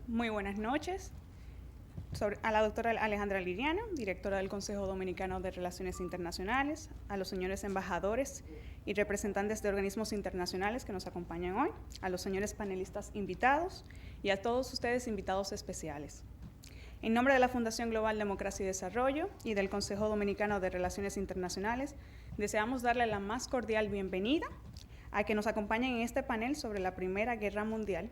Muy buenas noches. A la doctora Alejandra Liriano, directora del Consejo Dominicano de Relaciones Internacionales, a los señores embajadores y representantes de organismos internacionales que nos acompañan hoy, a los señores panelistas invitados y a todos ustedes invitados especiales. En nombre de la Fundación Global Democracia y Desarrollo y del Consejo Dominicano de Relaciones Internacionales, deseamos darle la más cordial bienvenida a que nos acompañen en este panel sobre la Primera Guerra Mundial,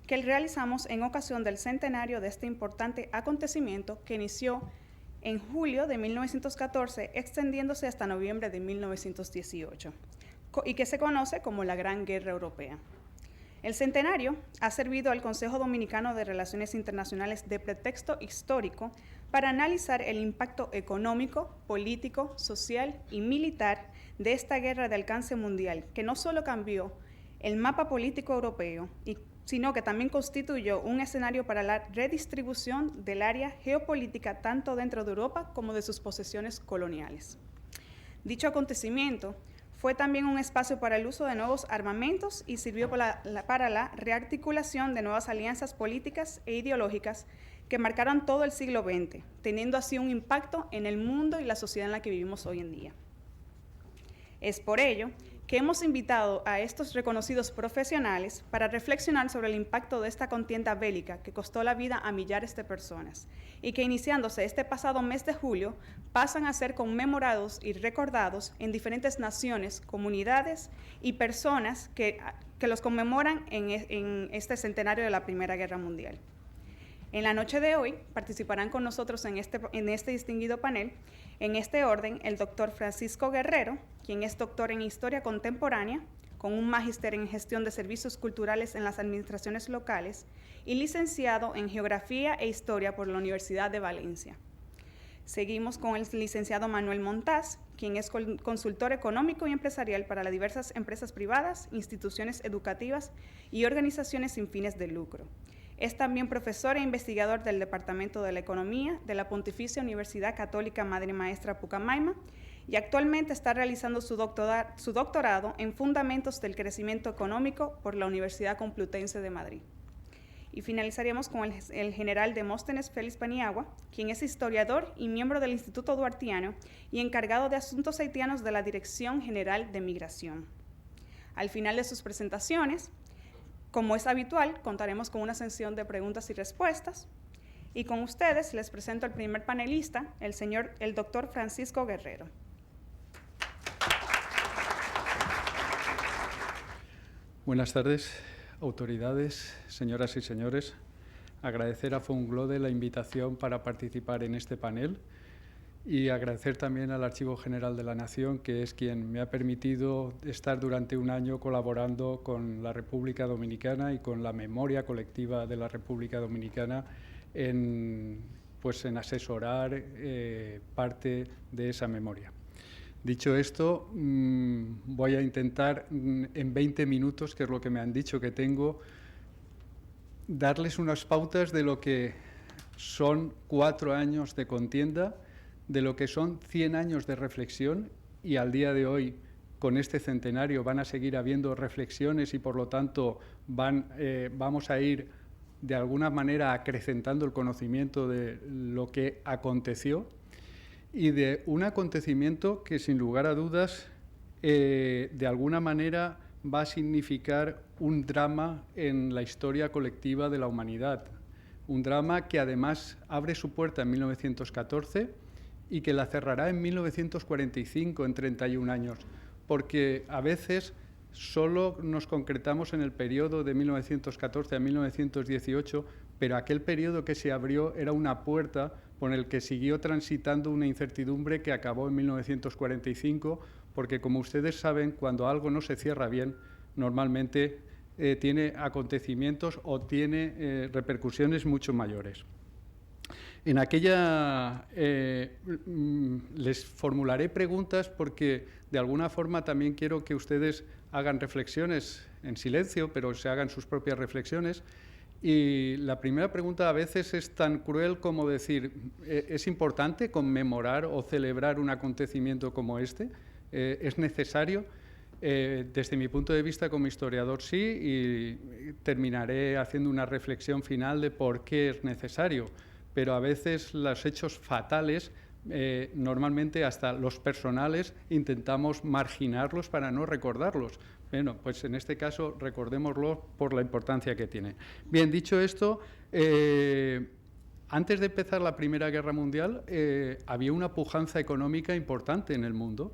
que realizamos en ocasión del centenario de este importante acontecimiento que inició en julio de 1914, extendiéndose hasta noviembre de 1918, y que se conoce como la Gran Guerra Europea. El centenario ha servido al Consejo Dominicano de Relaciones Internacionales de pretexto histórico para analizar el impacto económico, político, social y militar de esta guerra de alcance mundial, que no solo cambió el mapa político europeo, sino que también constituyó un escenario para la redistribución del área geopolítica tanto dentro de Europa como de sus posesiones coloniales. Dicho acontecimiento fue también un espacio para el uso de nuevos armamentos y sirvió para la rearticulación de nuevas alianzas políticas e ideológicas que marcaron todo el siglo XX, teniendo así un impacto en el mundo y la sociedad en la que vivimos hoy en día. Es por ello que hemos invitado a estos reconocidos profesionales para reflexionar sobre el impacto de esta contienda bélica que costó la vida a millares de personas y que, iniciándose este pasado mes de julio, pasan a ser conmemorados y recordados en diferentes naciones, comunidades y personas que los conmemoran en este centenario de la Primera Guerra Mundial. En la noche de hoy participarán con nosotros en este distinguido panel, en este orden, el doctor Francisco Guerrero, quien es doctor en Historia Contemporánea, con un magíster en Gestión de Servicios Culturales en las Administraciones Locales y licenciado en Geografía e Historia por la Universidad de Valencia. Seguimos con el licenciado Manuel Montaz, quien es consultor económico y empresarial para las diversas empresas privadas, instituciones educativas y organizaciones sin fines de lucro. Es también profesor e investigador del Departamento de la Economía de la Pontificia Universidad Católica Madre Maestra Pucamaima y actualmente está realizando su doctorado en Fundamentos del Crecimiento Económico por la Universidad Complutense de Madrid. Y finalizaríamos con el general Demóstenes Félix Paniagua, quien es historiador y miembro del Instituto Duartiano y encargado de asuntos haitianos de la Dirección General de Migración. Al final de sus presentaciones, como es habitual, contaremos con una sesión de preguntas y respuestas. Y con ustedes les presento al primer panelista, el doctor Francisco Guerrero. Buenas tardes, autoridades, señoras y señores. Agradecer a FUNGLODE la invitación para participar en este panel y agradecer también al Archivo General de la Nación, que es quien me ha permitido estar durante un año colaborando con la República Dominicana y con la memoria colectiva de la República Dominicana en asesorar parte de esa memoria. Dicho esto, voy a intentar en 20 minutos, que es lo que me han dicho que tengo, darles unas pautas de lo que son 4 años de contienda, de lo que son 100 años de reflexión, y al día de hoy, con este centenario, van a seguir habiendo reflexiones y, por lo tanto, vamos a ir, de alguna manera, acrecentando el conocimiento de lo que aconteció y de un acontecimiento que, sin lugar a dudas, de alguna manera va a significar un drama en la historia colectiva de la humanidad. Un drama que, además, abre su puerta en 1914 y que la cerrará en 1945, en 31 años, porque a veces solo nos concretamos en el periodo de 1914 a 1918, pero aquel periodo que se abrió era una puerta por el que siguió transitando una incertidumbre que acabó en 1945, porque, como ustedes saben, cuando algo no se cierra bien, normalmente tiene acontecimientos o tiene repercusiones mucho mayores. En aquella les formularé preguntas porque de alguna forma también quiero que ustedes hagan reflexiones en silencio, pero se hagan sus propias reflexiones. Y la primera pregunta a veces es tan cruel como decir, ¿es importante conmemorar o celebrar un acontecimiento como este? ¿Es necesario? Desde mi punto de vista como historiador sí, y terminaré haciendo una reflexión final de por qué es necesario, pero a veces los hechos fatales, normalmente hasta los personales, intentamos marginarlos para no recordarlos. Bueno, pues en este caso recordémoslo por la importancia que tiene. Bien, dicho esto, antes de empezar la Primera Guerra Mundial había una pujanza económica importante en el mundo.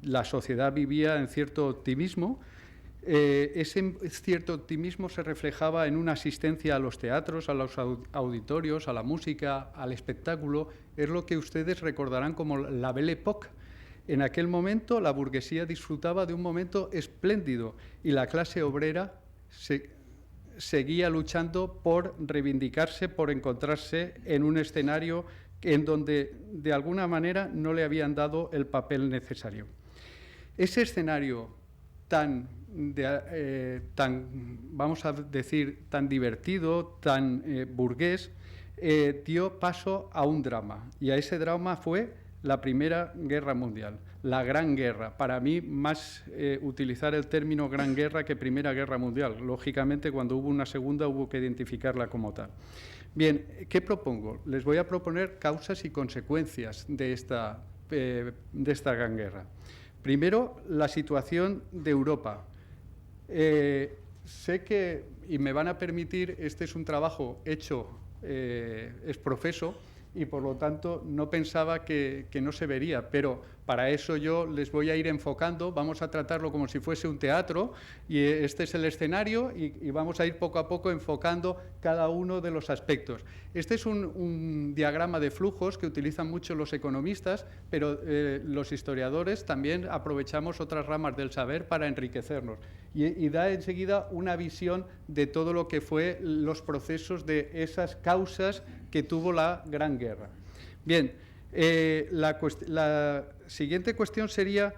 La sociedad vivía en cierto optimismo. Ese cierto optimismo se reflejaba en una asistencia a los teatros, a los auditorios, a la música, al espectáculo. Es lo que ustedes recordarán como la Belle Époque. En aquel momento la burguesía disfrutaba de un momento espléndido y la clase obrera seguía luchando por reivindicarse, por encontrarse en un escenario en donde de alguna manera no le habían dado el papel necesario. Ese escenario tan vamos a decir, tan divertido, tan burgués, dio paso a un drama, y a ese drama fue la Primera Guerra Mundial, la Gran Guerra. Para mí, más utilizar el término Gran Guerra que Primera Guerra Mundial. Lógicamente, cuando hubo una segunda, hubo que identificarla como tal. Bien, ¿qué propongo? Les voy a proponer causas y consecuencias de esta Gran Guerra. Primero, la situación de Europa. Sé que, y me van a permitir, este es un trabajo hecho es profeso, y por lo tanto no pensaba que no se vería, pero para eso yo les voy a ir enfocando, vamos a tratarlo como si fuese un teatro, y este es el escenario, y vamos a ir poco a poco enfocando cada uno de los aspectos. Este es un diagrama de flujos que utilizan mucho los economistas, pero los historiadores también aprovechamos otras ramas del saber para enriquecernos, y da enseguida una visión de todo lo que fue los procesos de esas causas que tuvo la Gran Guerra. Bien, la siguiente cuestión sería,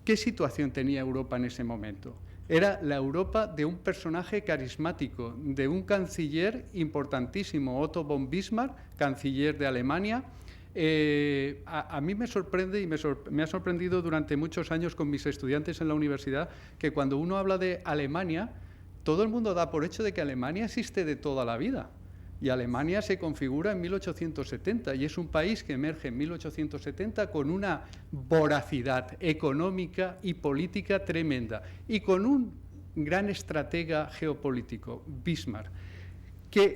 ¿qué situación tenía Europa en ese momento? Era la Europa de un personaje carismático, de un canciller importantísimo, Otto von Bismarck, canciller de Alemania. A mí me sorprende, y me ha sorprendido durante muchos años con mis estudiantes en la universidad, que cuando uno habla de Alemania, todo el mundo da por hecho de que Alemania existe de toda la vida. Y Alemania se configura en 1870 y es un país que emerge en 1870 con una voracidad económica y política tremenda y con un gran estratega geopolítico, Bismarck.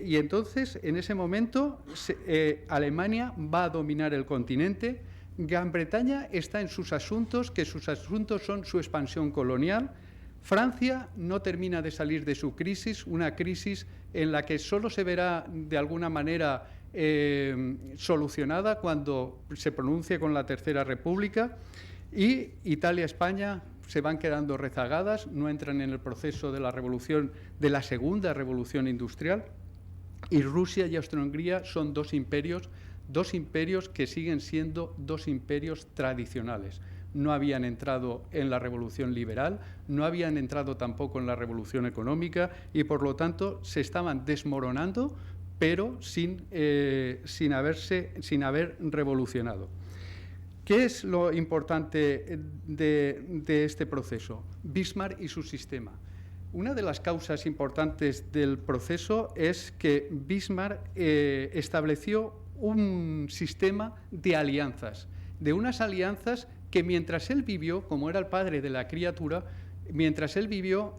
Y entonces, en ese momento, Alemania va a dominar el continente. Gran Bretaña está en sus asuntos, que sus asuntos son su expansión colonial. Francia no termina de salir de su crisis, una crisis en la que solo se verá de alguna manera solucionada cuando se pronuncie con la Tercera República, y Italia y España se van quedando rezagadas, no entran en el proceso de la Segunda Revolución Industrial, y Rusia y Austria-Hungría son dos imperios que siguen siendo dos imperios tradicionales. No habían entrado en la revolución liberal, no habían entrado tampoco en la revolución económica, y por lo tanto se estaban desmoronando, pero sin haber revolucionado. ¿Qué es lo importante de este proceso? Bismarck y su sistema. Una de las causas importantes del proceso es que Bismarck estableció un sistema de alianzas, de unas alianzas que mientras él vivió, como era el padre de la criatura, mientras él vivió,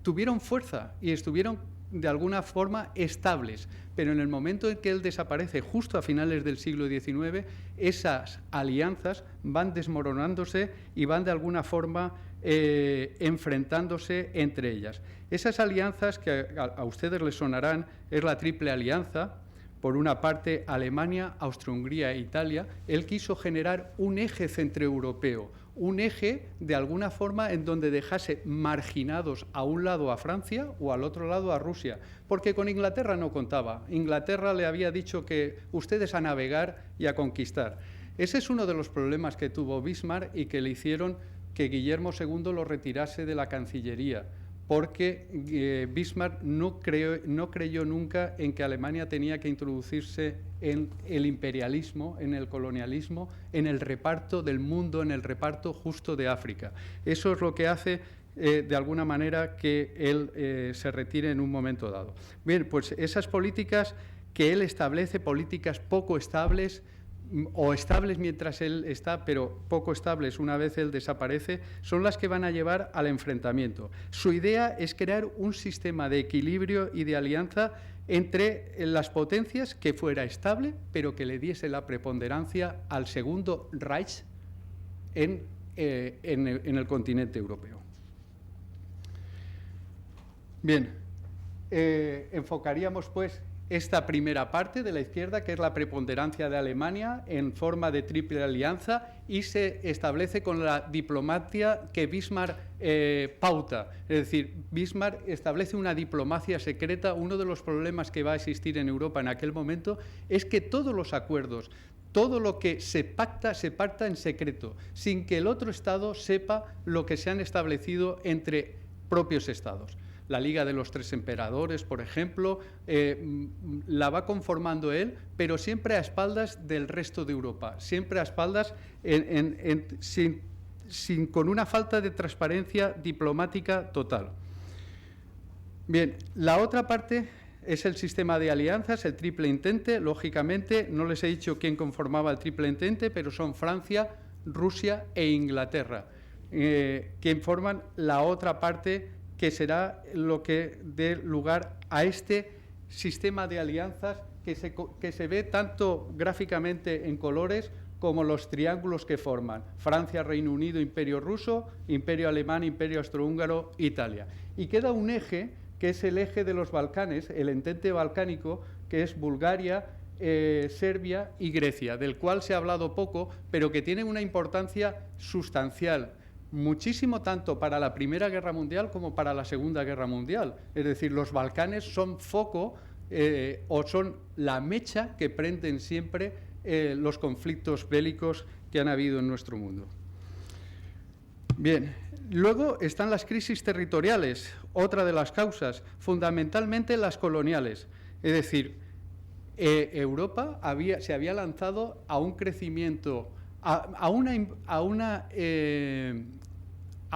tuvieron fuerza y estuvieron de alguna forma estables, pero en el momento en que él desaparece, justo a finales del siglo XIX, esas alianzas van desmoronándose y van de alguna forma enfrentándose entre ellas. Esas alianzas que a ustedes les sonarán es la Triple Alianza. Por una parte, Alemania, Austria-Hungría e Italia. Él quiso generar un eje centroeuropeo, un eje de alguna forma en donde dejase marginados a un lado a Francia o al otro lado a Rusia, porque con Inglaterra no contaba. Inglaterra le había dicho que ustedes a navegar y a conquistar. Ese es uno de los problemas que tuvo Bismarck y que le hicieron que Guillermo II lo retirase de la Cancillería, porque Bismarck no creyó nunca en que Alemania tenía que introducirse en el imperialismo, en el colonialismo, en el reparto del mundo, en el reparto justo de África. Eso es lo que hace, de alguna manera, que él se retire en un momento dado. Bien, pues esas políticas que él establece, políticas poco estables, o estables mientras él está, pero poco estables una vez él desaparece, son las que van a llevar al enfrentamiento. Su idea es crear un sistema de equilibrio y de alianza entre las potencias que fuera estable, pero que le diese la preponderancia al Segundo Reich en el continente europeo. Bien, enfocaríamos pues esta primera parte de la izquierda, que es la preponderancia de Alemania en forma de triple alianza, y se establece con la diplomacia que Bismarck pauta. Es decir, Bismarck establece una diplomacia secreta. Uno de los problemas que va a existir en Europa en aquel momento es que todos los acuerdos, todo lo que se pacta en secreto, sin que el otro Estado sepa lo que se han establecido entre propios Estados. La Liga de los Tres Emperadores, por ejemplo, la va conformando él, pero siempre a espaldas del resto de Europa, siempre a espaldas, con una falta de transparencia diplomática total. Bien, la otra parte es el sistema de alianzas, el triple entente. Lógicamente, no les he dicho quién conformaba el triple entente, pero son Francia, Rusia e Inglaterra, quien forman la otra parte, que será lo que dé lugar a este sistema de alianzas que se ve tanto gráficamente en colores como los triángulos que forman: Francia, Reino Unido, Imperio Ruso, Imperio Alemán, Imperio Austrohúngaro, Italia. Y queda un eje, que es el eje de los Balcanes, el entente balcánico, que es Bulgaria, Serbia y Grecia, del cual se ha hablado poco, pero que tiene una importancia sustancial, muchísimo, tanto para la Primera Guerra Mundial como para la Segunda Guerra Mundial. Es decir, los Balcanes son foco o son la mecha que prenden siempre los conflictos bélicos que han habido en nuestro mundo. Bien, luego están las crisis territoriales, otra de las causas, fundamentalmente las coloniales. Es decir, Europa se había lanzado a un crecimiento, a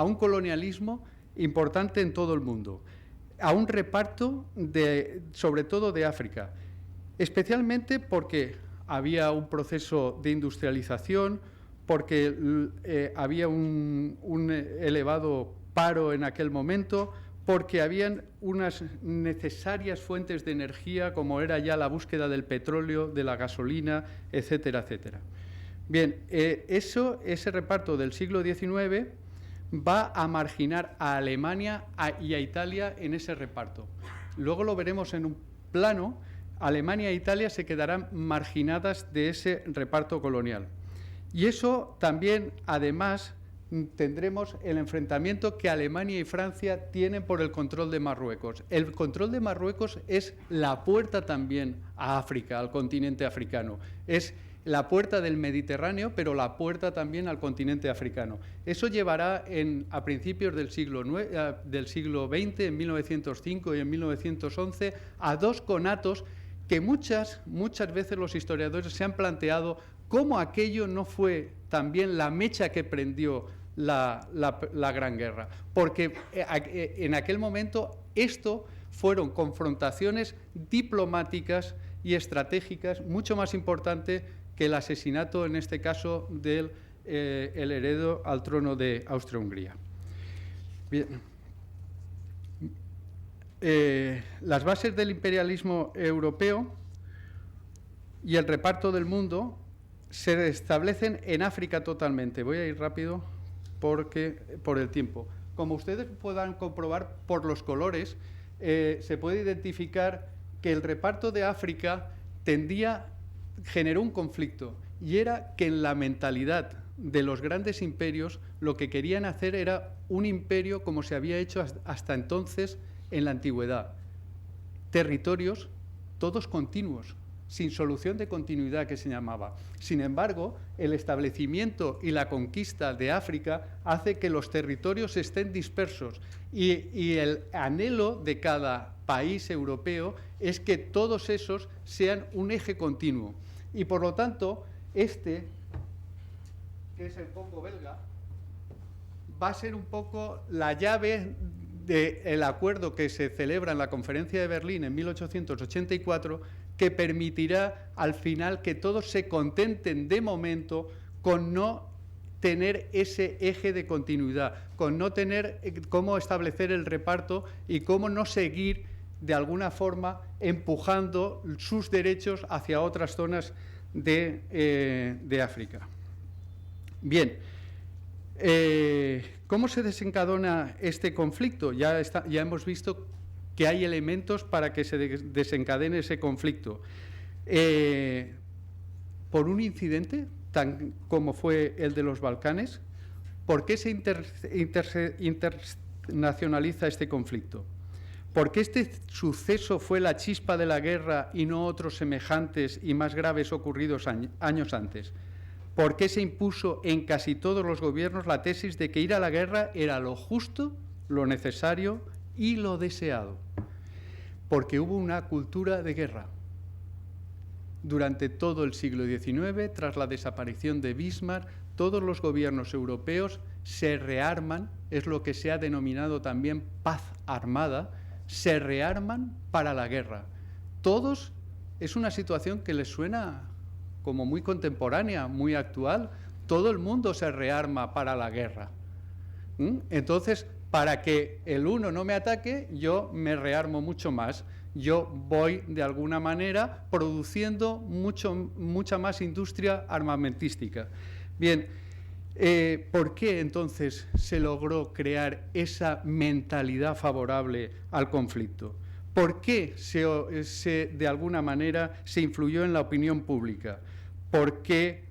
un colonialismo importante en todo el mundo, a un reparto sobre todo de África, especialmente porque había un proceso de industrialización, porque había un elevado paro en aquel momento, porque habían unas necesarias fuentes de energía, como era ya la búsqueda del petróleo, de la gasolina, etcétera, etcétera. Bien, ese reparto del siglo XIX va a marginar a Alemania y a Italia en ese reparto. Luego lo veremos en un plano. Alemania e Italia se quedarán marginadas de ese reparto colonial. Y eso también, además, tendremos el enfrentamiento que Alemania y Francia tienen por el control de Marruecos. El control de Marruecos es la puerta también a África, al continente africano. Es la puerta del Mediterráneo, pero la puerta también al continente africano. Eso llevará a principios del siglo XX, en 1905 y en 1911, a dos conatos que muchas veces los historiadores se han planteado cómo aquello no fue también la mecha que prendió la Gran Guerra. Porque en aquel momento esto fueron confrontaciones diplomáticas y estratégicas mucho más importantes que el asesinato, en este caso, del el heredero al trono de Austria-Hungría. Bien. Las bases del imperialismo europeo y el reparto del mundo se establecen en África totalmente. Voy a ir rápido por el tiempo. Como ustedes puedan comprobar por los colores, se puede identificar que el reparto de África generó un conflicto, y era que en la mentalidad de los grandes imperios lo que querían hacer era un imperio como se había hecho hasta entonces en la antigüedad. Territorios todos continuos, sin solución de continuidad, que se llamaba. Sin embargo, el establecimiento y la conquista de África hace que los territorios estén dispersos y el anhelo de cada país europeo es que todos esos sean un eje continuo. Y por lo tanto, este, que es el Congo belga, va a ser un poco la llave del acuerdo que se celebra en la Conferencia de Berlín en 1884, que permitirá al final que todos se contenten de momento con no tener ese eje de continuidad, con no tener cómo establecer el reparto y cómo no seguir de alguna forma empujando sus derechos hacia otras zonas de África. Bien, ¿cómo se desencadena este conflicto? Ya hemos visto que hay elementos para que se desencadene ese conflicto. Por un incidente tan como fue el de los Balcanes, ¿por qué se internacionaliza este conflicto? ¿Por qué este suceso fue la chispa de la guerra y no otros semejantes y más graves ocurridos años antes? ¿Por qué se impuso en casi todos los gobiernos la tesis de que ir a la guerra era lo justo, lo necesario y lo deseado? Porque hubo una cultura de guerra. Durante todo el siglo XIX, tras la desaparición de Bismarck, todos los gobiernos europeos se rearman, es lo que se ha denominado también paz armada, se rearman para la guerra. Todos, es una situación que les suena como muy contemporánea, muy actual. Todo el mundo se rearma para la guerra. Entonces, para que el uno no me ataque, yo me rearmo mucho más. Yo voy, de alguna manera, produciendo mucha más industria armamentística. Bien, ¿por qué entonces se logró crear esa mentalidad favorable al conflicto? ¿Por qué de alguna manera se influyó en la opinión pública? ¿Por qué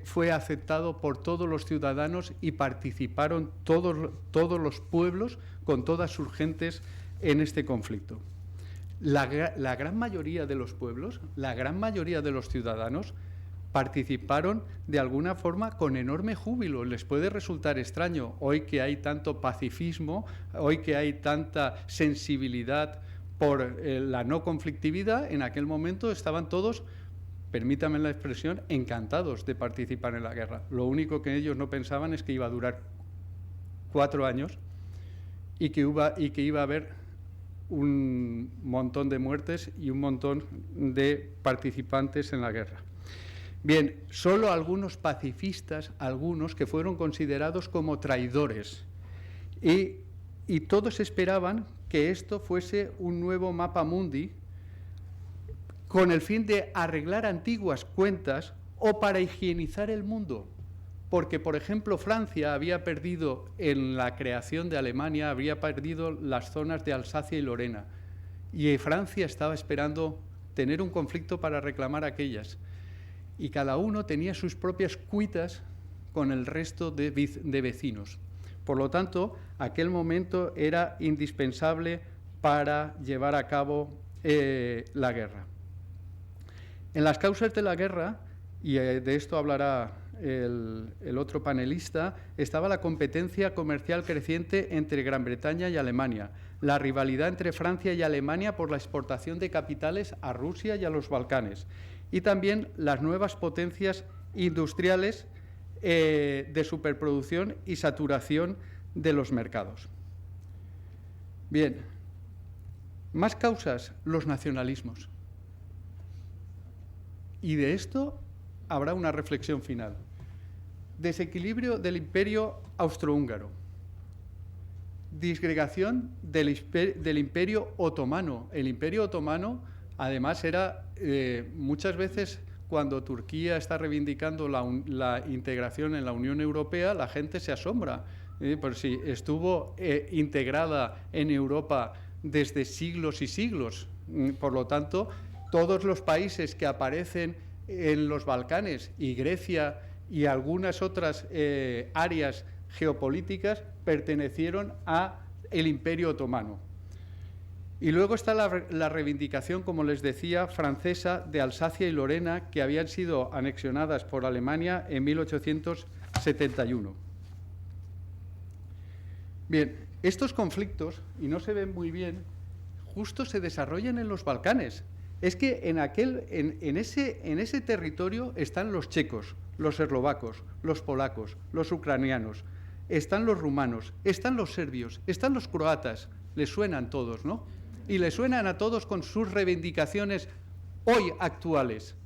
fue aceptado por todos los ciudadanos y participaron todos los pueblos con todas sus gentes en este conflicto? La gran mayoría de los pueblos, la gran mayoría de los ciudadanos participaron de alguna forma con enorme júbilo. Les puede resultar extraño hoy que hay tanto pacifismo, hoy que hay tanta sensibilidad por la no conflictividad. En aquel momento estaban todos, permítame la expresión, encantados de participar en la guerra. Lo único que ellos no pensaban es que iba a durar 4 años y que iba a haber un montón de muertes y un montón de participantes en la guerra. Bien, solo algunos pacifistas, algunos que fueron considerados como traidores, y todos esperaban que esto fuese un nuevo mapa mundi con el fin de arreglar antiguas cuentas o para higienizar el mundo. Porque, por ejemplo, Francia había perdido en la creación de Alemania, había perdido las zonas de Alsacia y Lorena. Y Francia estaba esperando tener un conflicto para reclamar aquellas. Y cada uno tenía sus propias cuitas con el resto de vecinos. Por lo tanto, aquel momento era indispensable para llevar a cabo la guerra. En las causas de la guerra, y de esto hablará el otro panelista, estaba la competencia comercial creciente entre Gran Bretaña y Alemania, la rivalidad entre Francia y Alemania por la exportación de capitales a Rusia y a los Balcanes, y también las nuevas potencias industriales de superproducción y saturación de los mercados. Bien, más causas, los nacionalismos. Y de esto habrá una reflexión final. Desequilibrio del Imperio Austrohúngaro. Disgregación del Imperio Otomano. El Imperio Otomano, además, era muchas veces cuando Turquía está reivindicando la integración en la Unión Europea, la gente se asombra. Por si estuvo integrada en Europa desde siglos y siglos. Por lo tanto, todos los países que aparecen en los Balcanes y Grecia y algunas otras áreas geopolíticas pertenecieron al Imperio Otomano. Y luego está la reivindicación, como les decía, francesa de Alsacia y Lorena, que habían sido anexionadas por Alemania en 1871. Bien, estos conflictos, y no se ven muy bien, justo se desarrollan en los Balcanes. Es que en ese territorio están los checos, los eslovacos, los polacos, los ucranianos, están los rumanos, están los serbios, están los croatas. Les suenan todos, ¿no? Y les suenan a todos con sus reivindicaciones hoy actuales.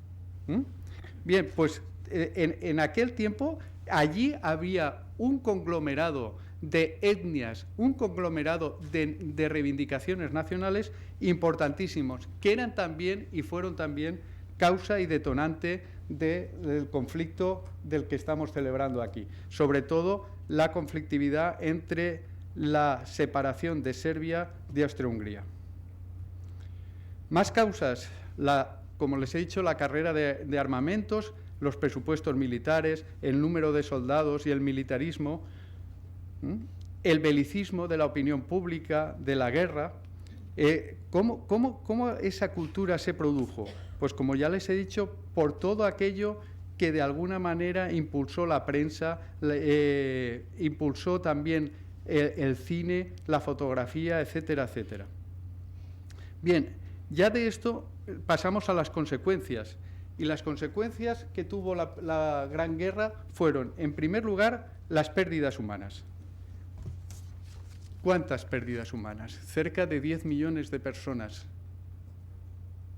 Bien, pues en aquel tiempo allí había un conglomerado de etnias, un conglomerado de reivindicaciones nacionales importantísimos, que eran también y fueron también causa y detonante del conflicto del que estamos celebrando aquí. Sobre todo la conflictividad entre la separación de Serbia de Austria-Hungría. Más causas, como les he dicho, la carrera de armamentos, los presupuestos militares, el número de soldados y el militarismo, el belicismo de la opinión pública, de la guerra. ¿Cómo esa cultura se produjo? Pues como ya les he dicho, por todo aquello que de alguna manera impulsó la prensa, impulsó también el cine, la fotografía, etcétera, etcétera. Bien, ya de esto pasamos a las consecuencias. Y las consecuencias que tuvo la Gran Guerra fueron, en primer lugar, las pérdidas humanas. ¿Cuántas pérdidas humanas? Cerca de 10 millones de personas.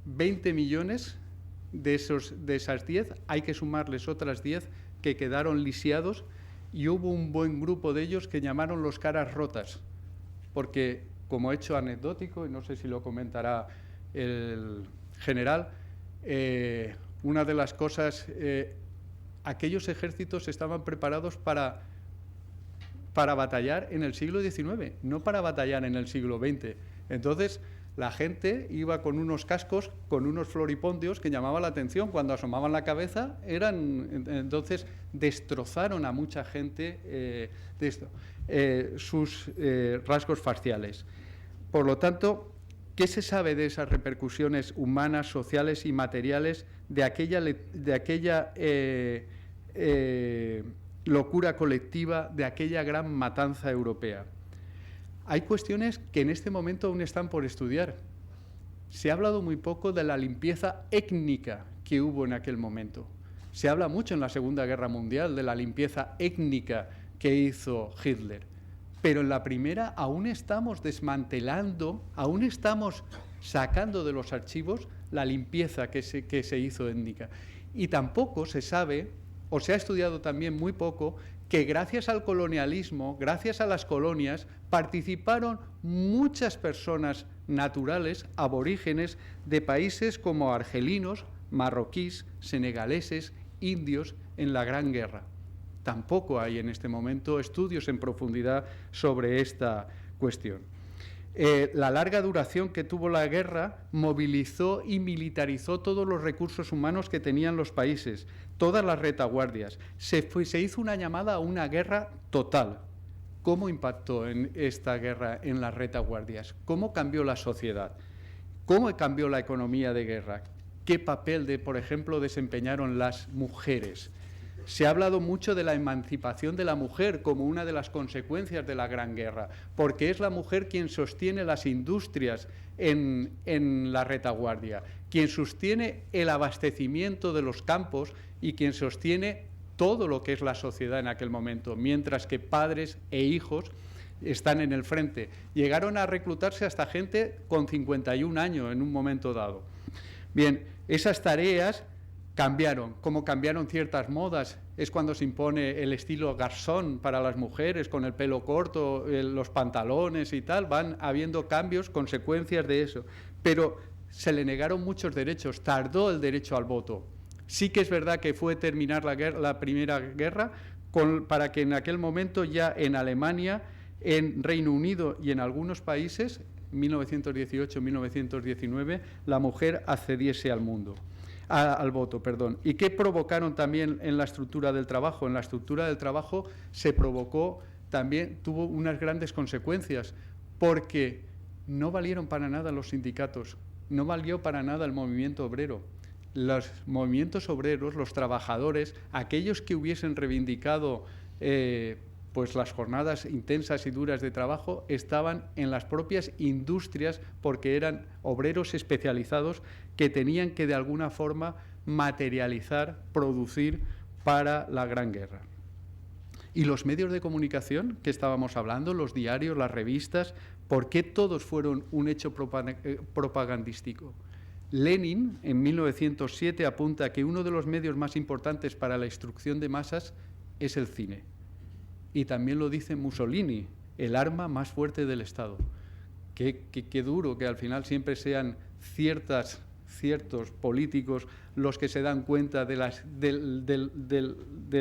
20 millones de esas 10, hay que sumarles otras 10 que quedaron lisiados, y hubo un buen grupo de ellos que llamaron los caras rotas, porque, como hecho anecdótico, y no sé si lo comentará el general, una de las cosas, aquellos ejércitos estaban preparados para batallar en el siglo XIX, no para batallar en el siglo XX. Entonces, la gente iba con unos cascos, con unos floripondios que llamaban la atención. Cuando asomaban la cabeza, entonces destrozaron a mucha gente sus rasgos faciales. Por lo tanto, ¿qué se sabe de esas repercusiones humanas, sociales y materiales de aquella locura colectiva, de aquella gran matanza europea? Hay cuestiones que en este momento aún están por estudiar. Se ha hablado muy poco de la limpieza étnica que hubo en aquel momento. Se habla mucho en la Segunda Guerra Mundial de la limpieza étnica que hizo Hitler. Pero en la primera aún estamos desmantelando, aún estamos sacando de los archivos la limpieza que se hizo étnica. Y tampoco se sabe, o se ha estudiado también muy poco, que gracias al colonialismo, gracias a las colonias, participaron muchas personas naturales, aborígenes, de países como argelinos, marroquíes, senegaleses, indios, en la Gran Guerra. Tampoco hay en este momento estudios en profundidad sobre esta cuestión. La larga duración que tuvo la guerra movilizó y militarizó todos los recursos humanos que tenían los países, todas las retaguardias. Se hizo una llamada a una guerra total. ¿Cómo impactó en esta guerra en las retaguardias? ¿Cómo cambió la sociedad? ¿Cómo cambió la economía de guerra? ¿Qué papel, por ejemplo, desempeñaron las mujeres? Se ha hablado mucho de la emancipación de la mujer como una de las consecuencias de la Gran Guerra, porque es la mujer quien sostiene las industrias en la retaguardia, quien sostiene el abastecimiento de los campos y quien sostiene todo lo que es la sociedad en aquel momento, mientras que padres e hijos están en el frente. Llegaron a reclutarse hasta gente con 51 años en un momento dado. Bien, esas tareas cambiaron, como cambiaron ciertas modas. Es cuando se impone el estilo garzón para las mujeres, con el pelo corto, los pantalones y tal. Van habiendo cambios, consecuencias de eso. Pero se le negaron muchos derechos, tardó el derecho al voto. Sí que es verdad que fue terminar la Primera Guerra para que en aquel momento ya en Alemania, en Reino Unido y en algunos países, 1918-1919, la mujer accediese al voto. ¿Y qué provocaron también en la estructura del trabajo? En la estructura del trabajo se provocó también, tuvo unas grandes consecuencias, porque no valieron para nada los sindicatos, no valió para nada el movimiento obrero. Los movimientos obreros, los trabajadores, aquellos que hubiesen reivindicado pues las jornadas intensas y duras de trabajo, estaban en las propias industrias porque eran obreros especializados que tenían que de alguna forma materializar, producir para la Gran Guerra. Y los medios de comunicación que estábamos hablando, los diarios, las revistas, ¿por qué todos fueron un hecho propagandístico? Lenin, en 1907, apunta que uno de los medios más importantes para la instrucción de masas es el cine. Y también lo dice Mussolini, el arma más fuerte del Estado. Qué duro que al final siempre sean ciertos políticos los que se dan cuenta de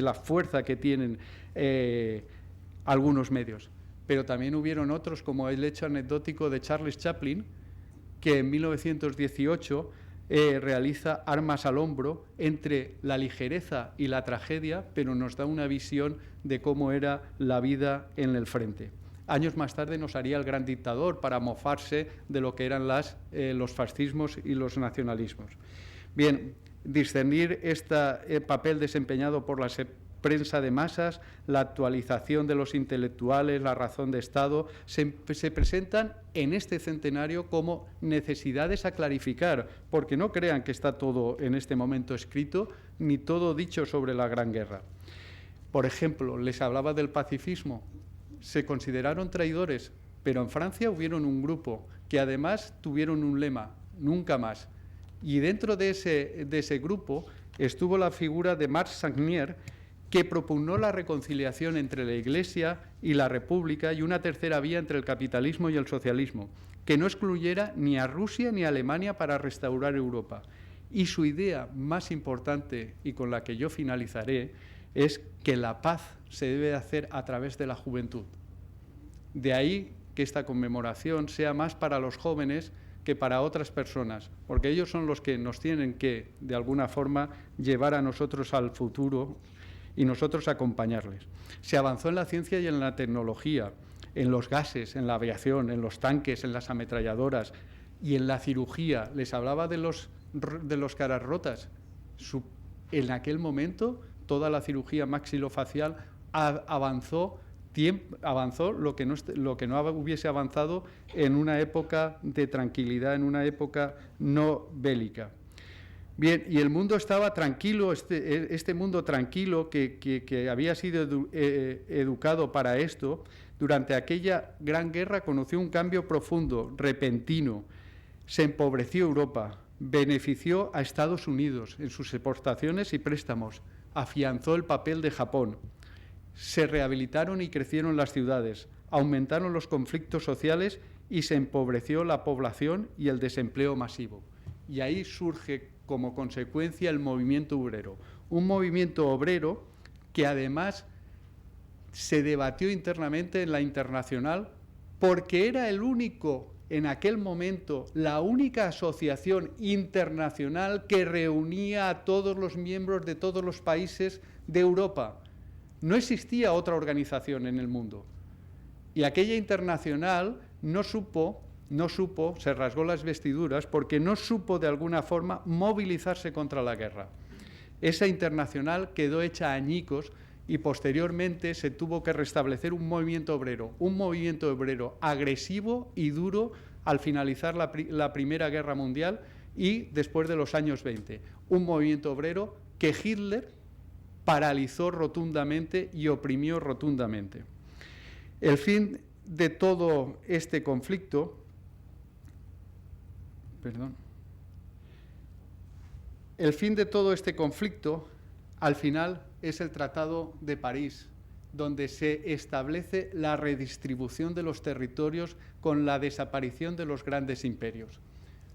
la fuerza que tienen algunos medios. Pero también hubieron otros, como el hecho anecdótico de Charles Chaplin, que en 1918 realiza Armas al hombro, entre la ligereza y la tragedia, pero nos da una visión de cómo era la vida en el frente. Años más tarde nos haría El gran dictador para mofarse de lo que eran los fascismos y los nacionalismos. Bien, discernir este papel desempeñado por la prensa de masas, la actualización de los intelectuales, la razón de Estado, se presentan en este centenario como necesidades a clarificar, porque no crean que está todo en este momento escrito, ni todo dicho sobre la Gran Guerra. Por ejemplo, les hablaba del pacifismo. Se consideraron traidores, pero en Francia hubieron un grupo que además tuvieron un lema, nunca más. Y dentro de ese grupo estuvo la figura de Marc Sagnier, que propugnó la reconciliación entre la Iglesia y la República y una tercera vía entre el capitalismo y el socialismo, que no excluyera ni a Rusia ni a Alemania para restaurar Europa. Y su idea más importante, y con la que yo finalizaré, es que la paz se debe hacer a través de la juventud. De ahí que esta conmemoración sea más para los jóvenes que para otras personas, porque ellos son los que nos tienen que, de alguna forma, llevar a nosotros al futuro y nosotros acompañarles. Se avanzó en la ciencia y en la tecnología, en los gases, en la aviación, en los tanques, en las ametralladoras y en la cirugía. Les hablaba de los caras rotas. En aquel momento, toda la cirugía maxilofacial avanzó lo que no hubiese avanzado en una época de tranquilidad, en una época no bélica. Bien, y el mundo estaba tranquilo, este mundo tranquilo que había sido educado para esto, durante aquella gran guerra conoció un cambio profundo, repentino. Se empobreció Europa, benefició a Estados Unidos en sus exportaciones y préstamos, afianzó el papel de Japón. Se rehabilitaron y crecieron las ciudades, aumentaron los conflictos sociales y se empobreció la población y el desempleo masivo. Y ahí surge como consecuencia el movimiento obrero. Un movimiento obrero que además se debatió internamente en la Internacional porque era el único, en aquel momento, la única asociación internacional que reunía a todos los miembros de todos los países de Europa. No existía otra organización en el mundo. Y aquella Internacional no supo, se rasgó las vestiduras porque no supo de alguna forma movilizarse contra la guerra. Esa Internacional quedó hecha añicos y posteriormente se tuvo que restablecer un movimiento obrero agresivo y duro al finalizar la Primera Guerra Mundial y después de los años 20. Un movimiento obrero que Hitler paralizó rotundamente y oprimió rotundamente. El fin de todo este conflicto, al final, es el Tratado de París, donde se establece la redistribución de los territorios con la desaparición de los grandes imperios.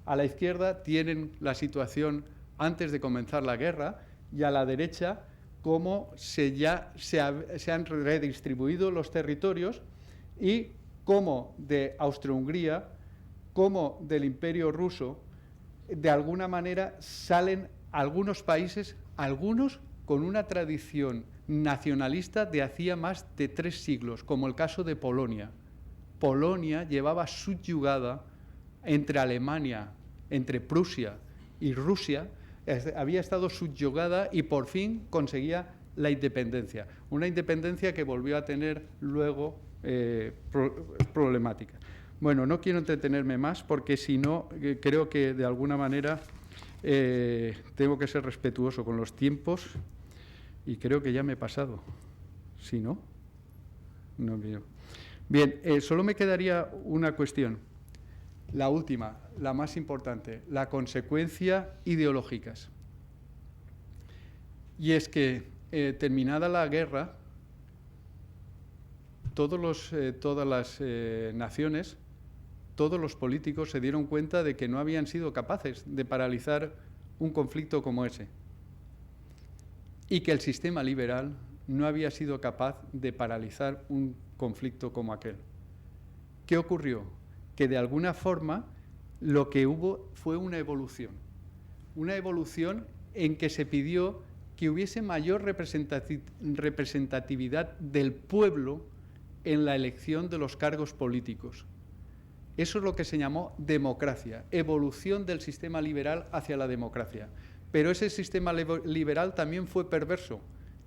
A la izquierda tienen la situación antes de comenzar la guerra y a la derecha cómo se han redistribuido los territorios y cómo de Austria-Hungría, como del Imperio ruso, de alguna manera salen algunos países, algunos con una tradición nacionalista de hacía más de 3 siglos, como el caso de Polonia. Polonia llevaba subyugada entre Alemania, entre Prusia y Rusia, había estado subyugada y por fin conseguía la independencia. Una independencia que volvió a tener luego problemática. Bueno, no quiero entretenerme más porque si no, creo que de alguna manera tengo que ser respetuoso con los tiempos y creo que ya me he pasado. ¿Sí, no? No veo. Bien, solo me quedaría una cuestión. La última, la más importante, la consecuencia ideológicas. Y es que, terminada la guerra, todas las naciones, todos los políticos se dieron cuenta de que no habían sido capaces de paralizar un conflicto como ese y que el sistema liberal no había sido capaz de paralizar un conflicto como aquel. ¿Qué ocurrió? Que de alguna forma lo que hubo fue una evolución en que se pidió que hubiese mayor representatividad del pueblo en la elección de los cargos políticos. Eso es lo que se llamó democracia, evolución del sistema liberal hacia la democracia. Pero ese sistema liberal también fue perverso.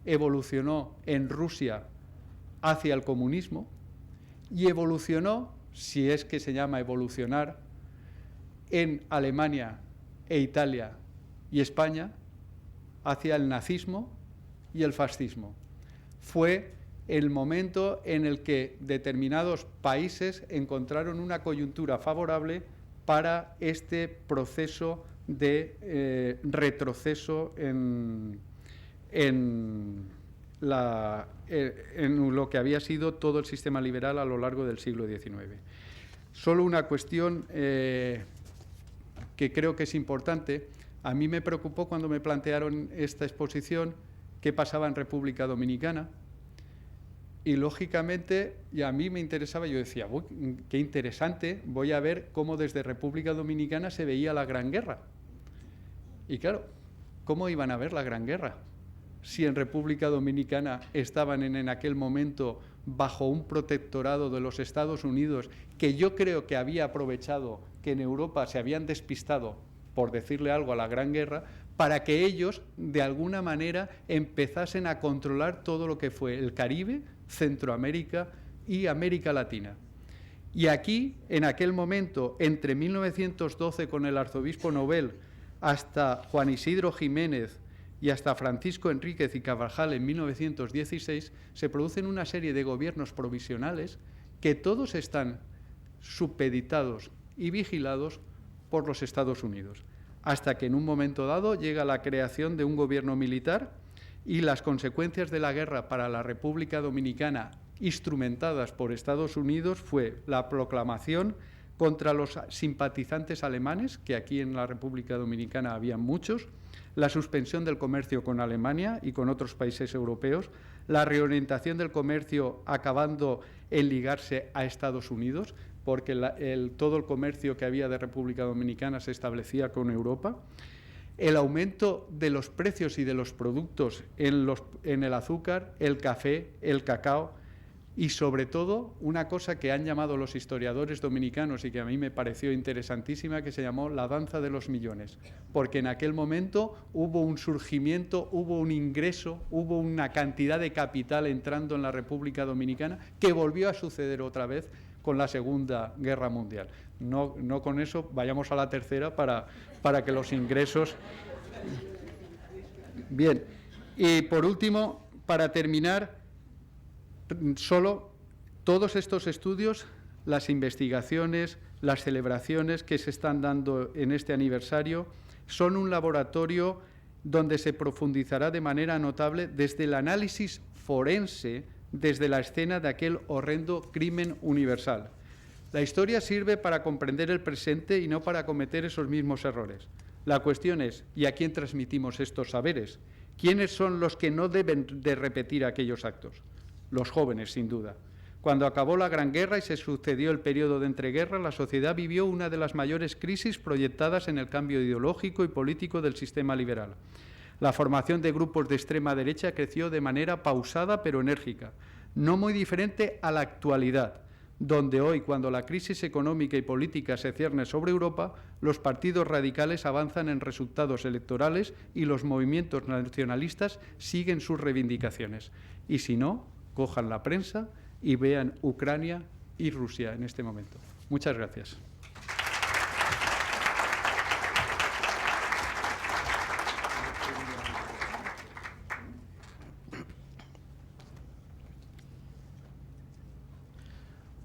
Evolucionó en Rusia hacia el comunismo y evolucionó, si es que se llama evolucionar, en Alemania e Italia y España hacia el nazismo y el fascismo. Fue el momento en el que determinados países encontraron una coyuntura favorable para este proceso de retroceso en lo que había sido todo el sistema liberal a lo largo del siglo XIX. Solo una cuestión que creo que es importante. A mí me preocupó cuando me plantearon esta exposición qué pasaba en República Dominicana y, lógicamente, y a mí me interesaba, yo decía, uy, qué interesante, voy a ver cómo desde República Dominicana se veía la Gran Guerra. Y claro, ¿cómo iban a ver la Gran Guerra? Si en República Dominicana estaban en aquel momento bajo un protectorado de los Estados Unidos, que yo creo que había aprovechado que en Europa se habían despistado, por decirle algo, a la Gran Guerra, para que ellos, de alguna manera, empezasen a controlar todo lo que fue el Caribe, Centroamérica y América Latina. Y aquí, en aquel momento, entre 1912 con el arzobispo Nobel hasta Juan Isidro Jiménez y hasta Francisco Enríquez y Carvajal en 1916, se producen una serie de gobiernos provisionales que todos están supeditados y vigilados por los Estados Unidos, hasta que en un momento dado llega la creación de un gobierno militar y las consecuencias de la guerra para la República Dominicana, instrumentadas por Estados Unidos, fue la proclamación contra los simpatizantes alemanes, que aquí en la República Dominicana había muchos, la suspensión del comercio con Alemania y con otros países europeos, la reorientación del comercio acabando en ligarse a Estados Unidos, porque todo el comercio que había de República Dominicana se establecía con Europa, el aumento de los precios y de los productos en el azúcar, el café, el cacao, y sobre todo una cosa que han llamado los historiadores dominicanos y que a mí me pareció interesantísima, que se llamó la danza de los millones, porque en aquel momento hubo un surgimiento, hubo un ingreso, hubo una cantidad de capital entrando en la República Dominicana que volvió a suceder otra vez con la Segunda Guerra Mundial. No con eso, vayamos a la tercera para que los ingresos... Bien, y por último, para terminar, solo todos estos estudios, las investigaciones, las celebraciones que se están dando en este aniversario, son un laboratorio donde se profundizará de manera notable desde el análisis forense, desde la escena de aquel horrendo crimen universal. La historia sirve para comprender el presente y no para cometer esos mismos errores. La cuestión es, ¿y a quién transmitimos estos saberes? ¿Quiénes son los que no deben de repetir aquellos actos? Los jóvenes, sin duda. Cuando acabó la Gran Guerra y se sucedió el periodo de entreguerra, la sociedad vivió una de las mayores crisis proyectadas en el cambio ideológico y político del sistema liberal. La formación de grupos de extrema derecha creció de manera pausada pero enérgica, no muy diferente a la actualidad, donde hoy, cuando la crisis económica y política se cierne sobre Europa, los partidos radicales avanzan en resultados electorales y los movimientos nacionalistas siguen sus reivindicaciones. Y si no, cojan la prensa y vean Ucrania y Rusia en este momento. Muchas gracias.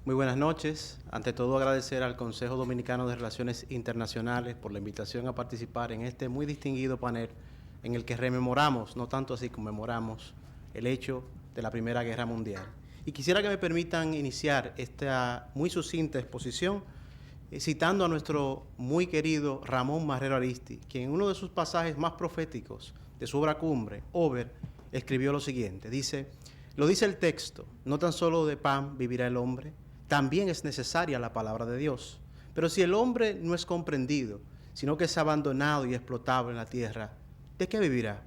Muy buenas noches. Ante todo, agradecer al Consejo Dominicano de Relaciones Internacionales por la invitación a participar en este muy distinguido panel en el que rememoramos, no tanto así conmemoramos, el hecho de la Primera Guerra Mundial. Y quisiera que me permitan iniciar esta muy sucinta exposición citando a nuestro muy querido Ramón Marrero Ariztí, quien en uno de sus pasajes más proféticos de su obra cumbre, Over, escribió lo siguiente. Dice, lo dice el texto, no tan solo de pan vivirá el hombre, también es necesaria la palabra de Dios. Pero si el hombre no es comprendido, sino que es abandonado y explotado en la tierra, ¿de qué vivirá?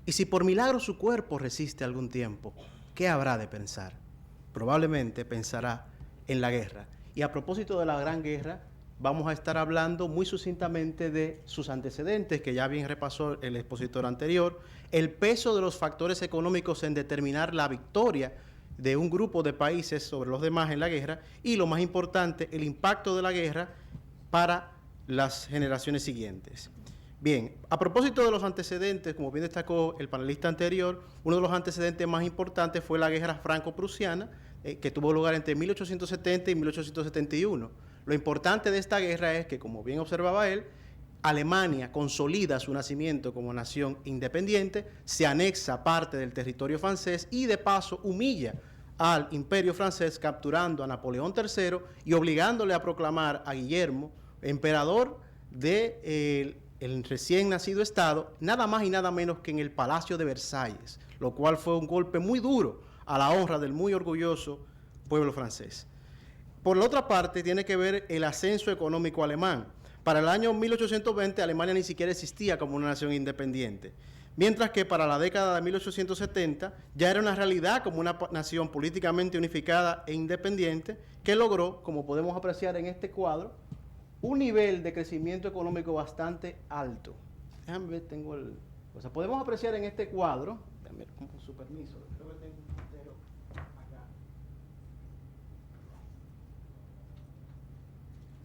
Y si por milagro su cuerpo resiste algún tiempo, ¿qué habrá de pensar? Probablemente pensará en la guerra. Y a propósito de la Gran Guerra, vamos a estar hablando muy sucintamente de sus antecedentes, que ya bien repasó el expositor anterior, el peso de los factores económicos en determinar la victoria de un grupo de países sobre los demás en la guerra y, lo más importante, el impacto de la guerra para las generaciones siguientes. Bien, a propósito de los antecedentes, como bien destacó el panelista anterior, uno de los antecedentes más importantes fue la guerra franco-prusiana, que tuvo lugar entre 1870 y 1871. Lo importante de esta guerra es que, como bien observaba él, Alemania consolida su nacimiento como nación independiente, se anexa parte del territorio francés y de paso humilla al imperio francés capturando a Napoleón III y obligándole a proclamar a Guillermo emperador del recién nacido Estado, nada más y nada menos que en el Palacio de Versalles, lo cual fue un golpe muy duro a la honra del muy orgulloso pueblo francés. Por la otra parte, tiene que ver el ascenso económico alemán. Para el año 1820, Alemania ni siquiera existía como una nación independiente, mientras que para la década de 1870 ya era una realidad como una nación políticamente unificada e independiente que logró, como podemos apreciar en este cuadro, un nivel de crecimiento económico bastante alto. Déjame ver, tengo el... O sea, podemos apreciar en este cuadro, déjame ver, con su permiso, creo que tengo un puntero acá.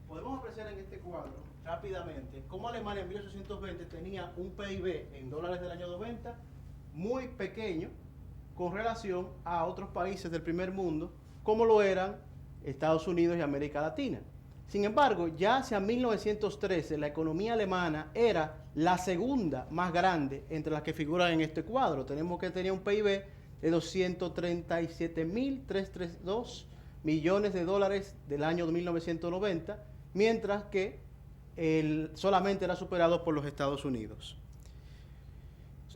Podemos apreciar en este cuadro rápidamente cómo Alemania en 1820 tenía un PIB en dólares del año 90 muy pequeño con relación a otros países del primer mundo, como lo eran Estados Unidos y América Latina. Sin embargo, ya hacia 1913 la economía alemana era la segunda más grande entre las que figuran en este cuadro. Tenemos que tenía un PIB de 237.332 millones de dólares del año 1990, mientras que solamente era superado por los Estados Unidos.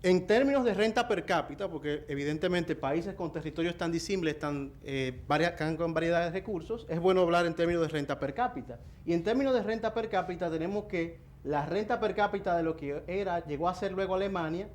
En términos de renta per cápita, porque evidentemente países con territorios tan disímiles, con variedad de recursos, es bueno hablar en términos de renta per cápita. Y en términos de renta per cápita tenemos que la renta per cápita de lo que llegó a ser luego Alemania,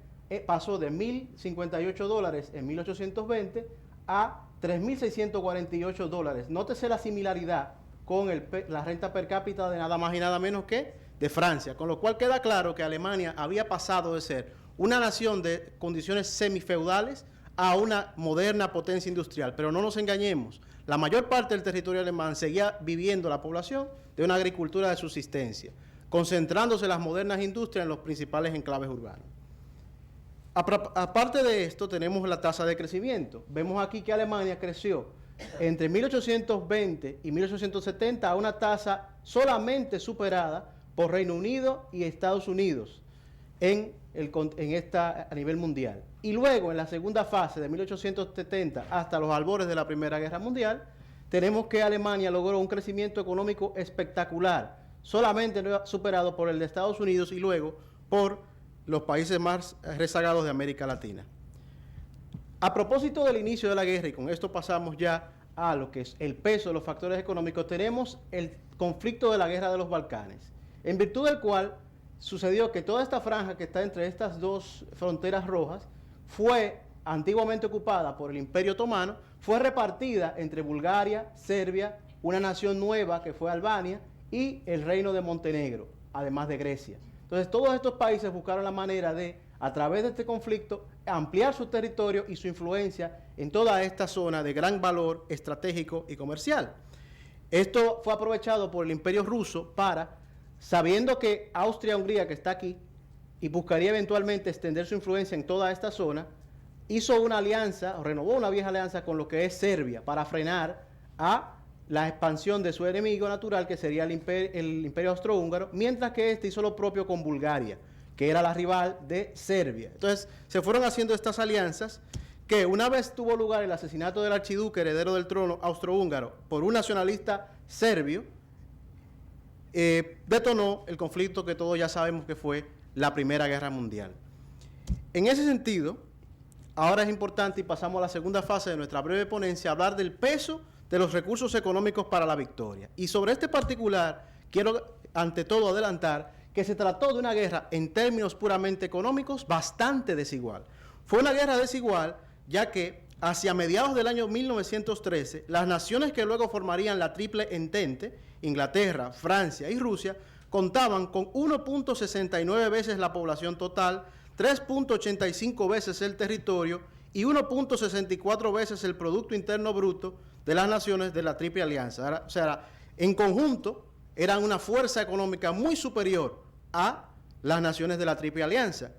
pasó de $1.058 en 1820 a $3.648. Nótese la similaridad con la renta per cápita de nada más y nada menos que de Francia, con lo cual queda claro que Alemania había pasado de ser una nación de condiciones semifeudales a una moderna potencia industrial. Pero no nos engañemos, la mayor parte del territorio alemán seguía viviendo la población de una agricultura de subsistencia, concentrándose las modernas industrias en los principales enclaves urbanos. Aparte de esto, tenemos la tasa de crecimiento. Vemos aquí que Alemania creció entre 1820 y 1870 a una tasa solamente superada por Reino Unido y Estados Unidos a nivel mundial. Y luego, en la segunda fase de 1870 hasta los albores de la Primera Guerra Mundial, tenemos que Alemania logró un crecimiento económico espectacular, solamente superado por el de Estados Unidos y luego por los países más rezagados de América Latina. A propósito del inicio de la guerra, y con esto pasamos ya a lo que es el peso de los factores económicos, tenemos el conflicto de la guerra de los Balcanes, en virtud del cual sucedió que toda esta franja que está entre estas dos fronteras rojas fue antiguamente ocupada por el Imperio Otomano, fue repartida entre Bulgaria, Serbia, una nación nueva que fue Albania y el Reino de Montenegro, además de Grecia. Entonces todos estos países buscaron la manera de, a través de este conflicto, ampliar su territorio y su influencia en toda esta zona de gran valor estratégico y comercial. Esto fue aprovechado por el Imperio Ruso para, sabiendo que Austria-Hungría, que está aquí, y buscaría eventualmente extender su influencia en toda esta zona, hizo una alianza, o renovó una vieja alianza con lo que es Serbia, para frenar a la expansión de su enemigo natural, que sería el Imperio Austrohúngaro, mientras que este hizo lo propio con Bulgaria, que era la rival de Serbia. Entonces, se fueron haciendo estas alianzas, que una vez tuvo lugar el asesinato del archiduque heredero del trono austrohúngaro por un nacionalista serbio, detonó el conflicto que todos ya sabemos que fue la Primera Guerra Mundial. En ese sentido, ahora es importante, y pasamos a la segunda fase de nuestra breve ponencia, hablar del peso de los recursos económicos para la victoria. Y sobre este particular, quiero ante todo adelantar que se trató de una guerra en términos puramente económicos bastante desigual. Fue una guerra desigual ya que hacia mediados del año 1913, las naciones que luego formarían la Triple Entente, Inglaterra, Francia y Rusia, contaban con 1.69 veces la población total, 3.85 veces el territorio y 1.64 veces el Producto Interno Bruto de las naciones de la Triple Alianza. O sea, en conjunto eran una fuerza económica muy superior a las naciones de la Triple Alianza.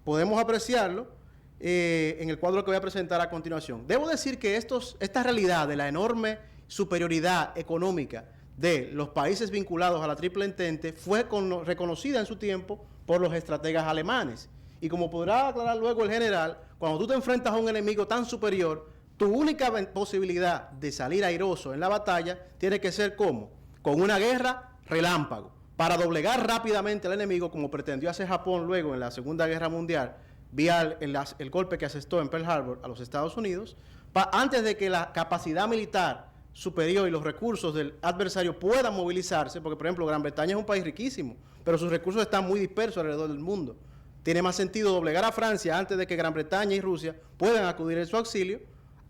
Podemos apreciarlo en el cuadro que voy a presentar a continuación. Debo decir que esta realidad de la enorme superioridad económica de los países vinculados a la Triple Entente fue reconocida en su tiempo por los estrategas alemanes. Y como podrá aclarar luego el general, cuando tú te enfrentas a un enemigo tan superior, tu única posibilidad de salir airoso en la batalla tiene que ser ¿cómo? Con una guerra relámpago, para doblegar rápidamente al enemigo, como pretendió hacer Japón luego en la Segunda Guerra Mundial, vía el golpe que asestó en Pearl Harbor a los Estados Unidos, antes de que la capacidad militar superior y los recursos del adversario puedan movilizarse, porque por ejemplo Gran Bretaña es un país riquísimo, pero sus recursos están muy dispersos alrededor del mundo. Tiene más sentido doblegar a Francia antes de que Gran Bretaña y Rusia puedan acudir en su auxilio,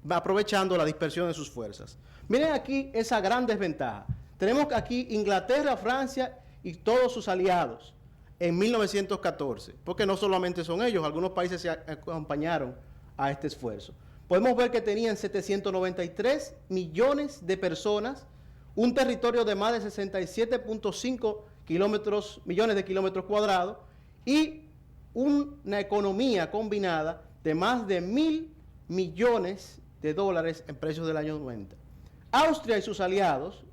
aprovechando la dispersión de sus fuerzas. Miren aquí esa gran desventaja. Tenemos aquí Inglaterra, Francia y todos sus aliados en 1914, porque no solamente son ellos, algunos países se acompañaron a este esfuerzo. Podemos ver que tenían 793 millones de personas, un territorio de más de 67.5 millones de kilómetros cuadrados y una economía combinada de más de 1.000 millones de dólares en precios del año 90. Austria y sus aliados,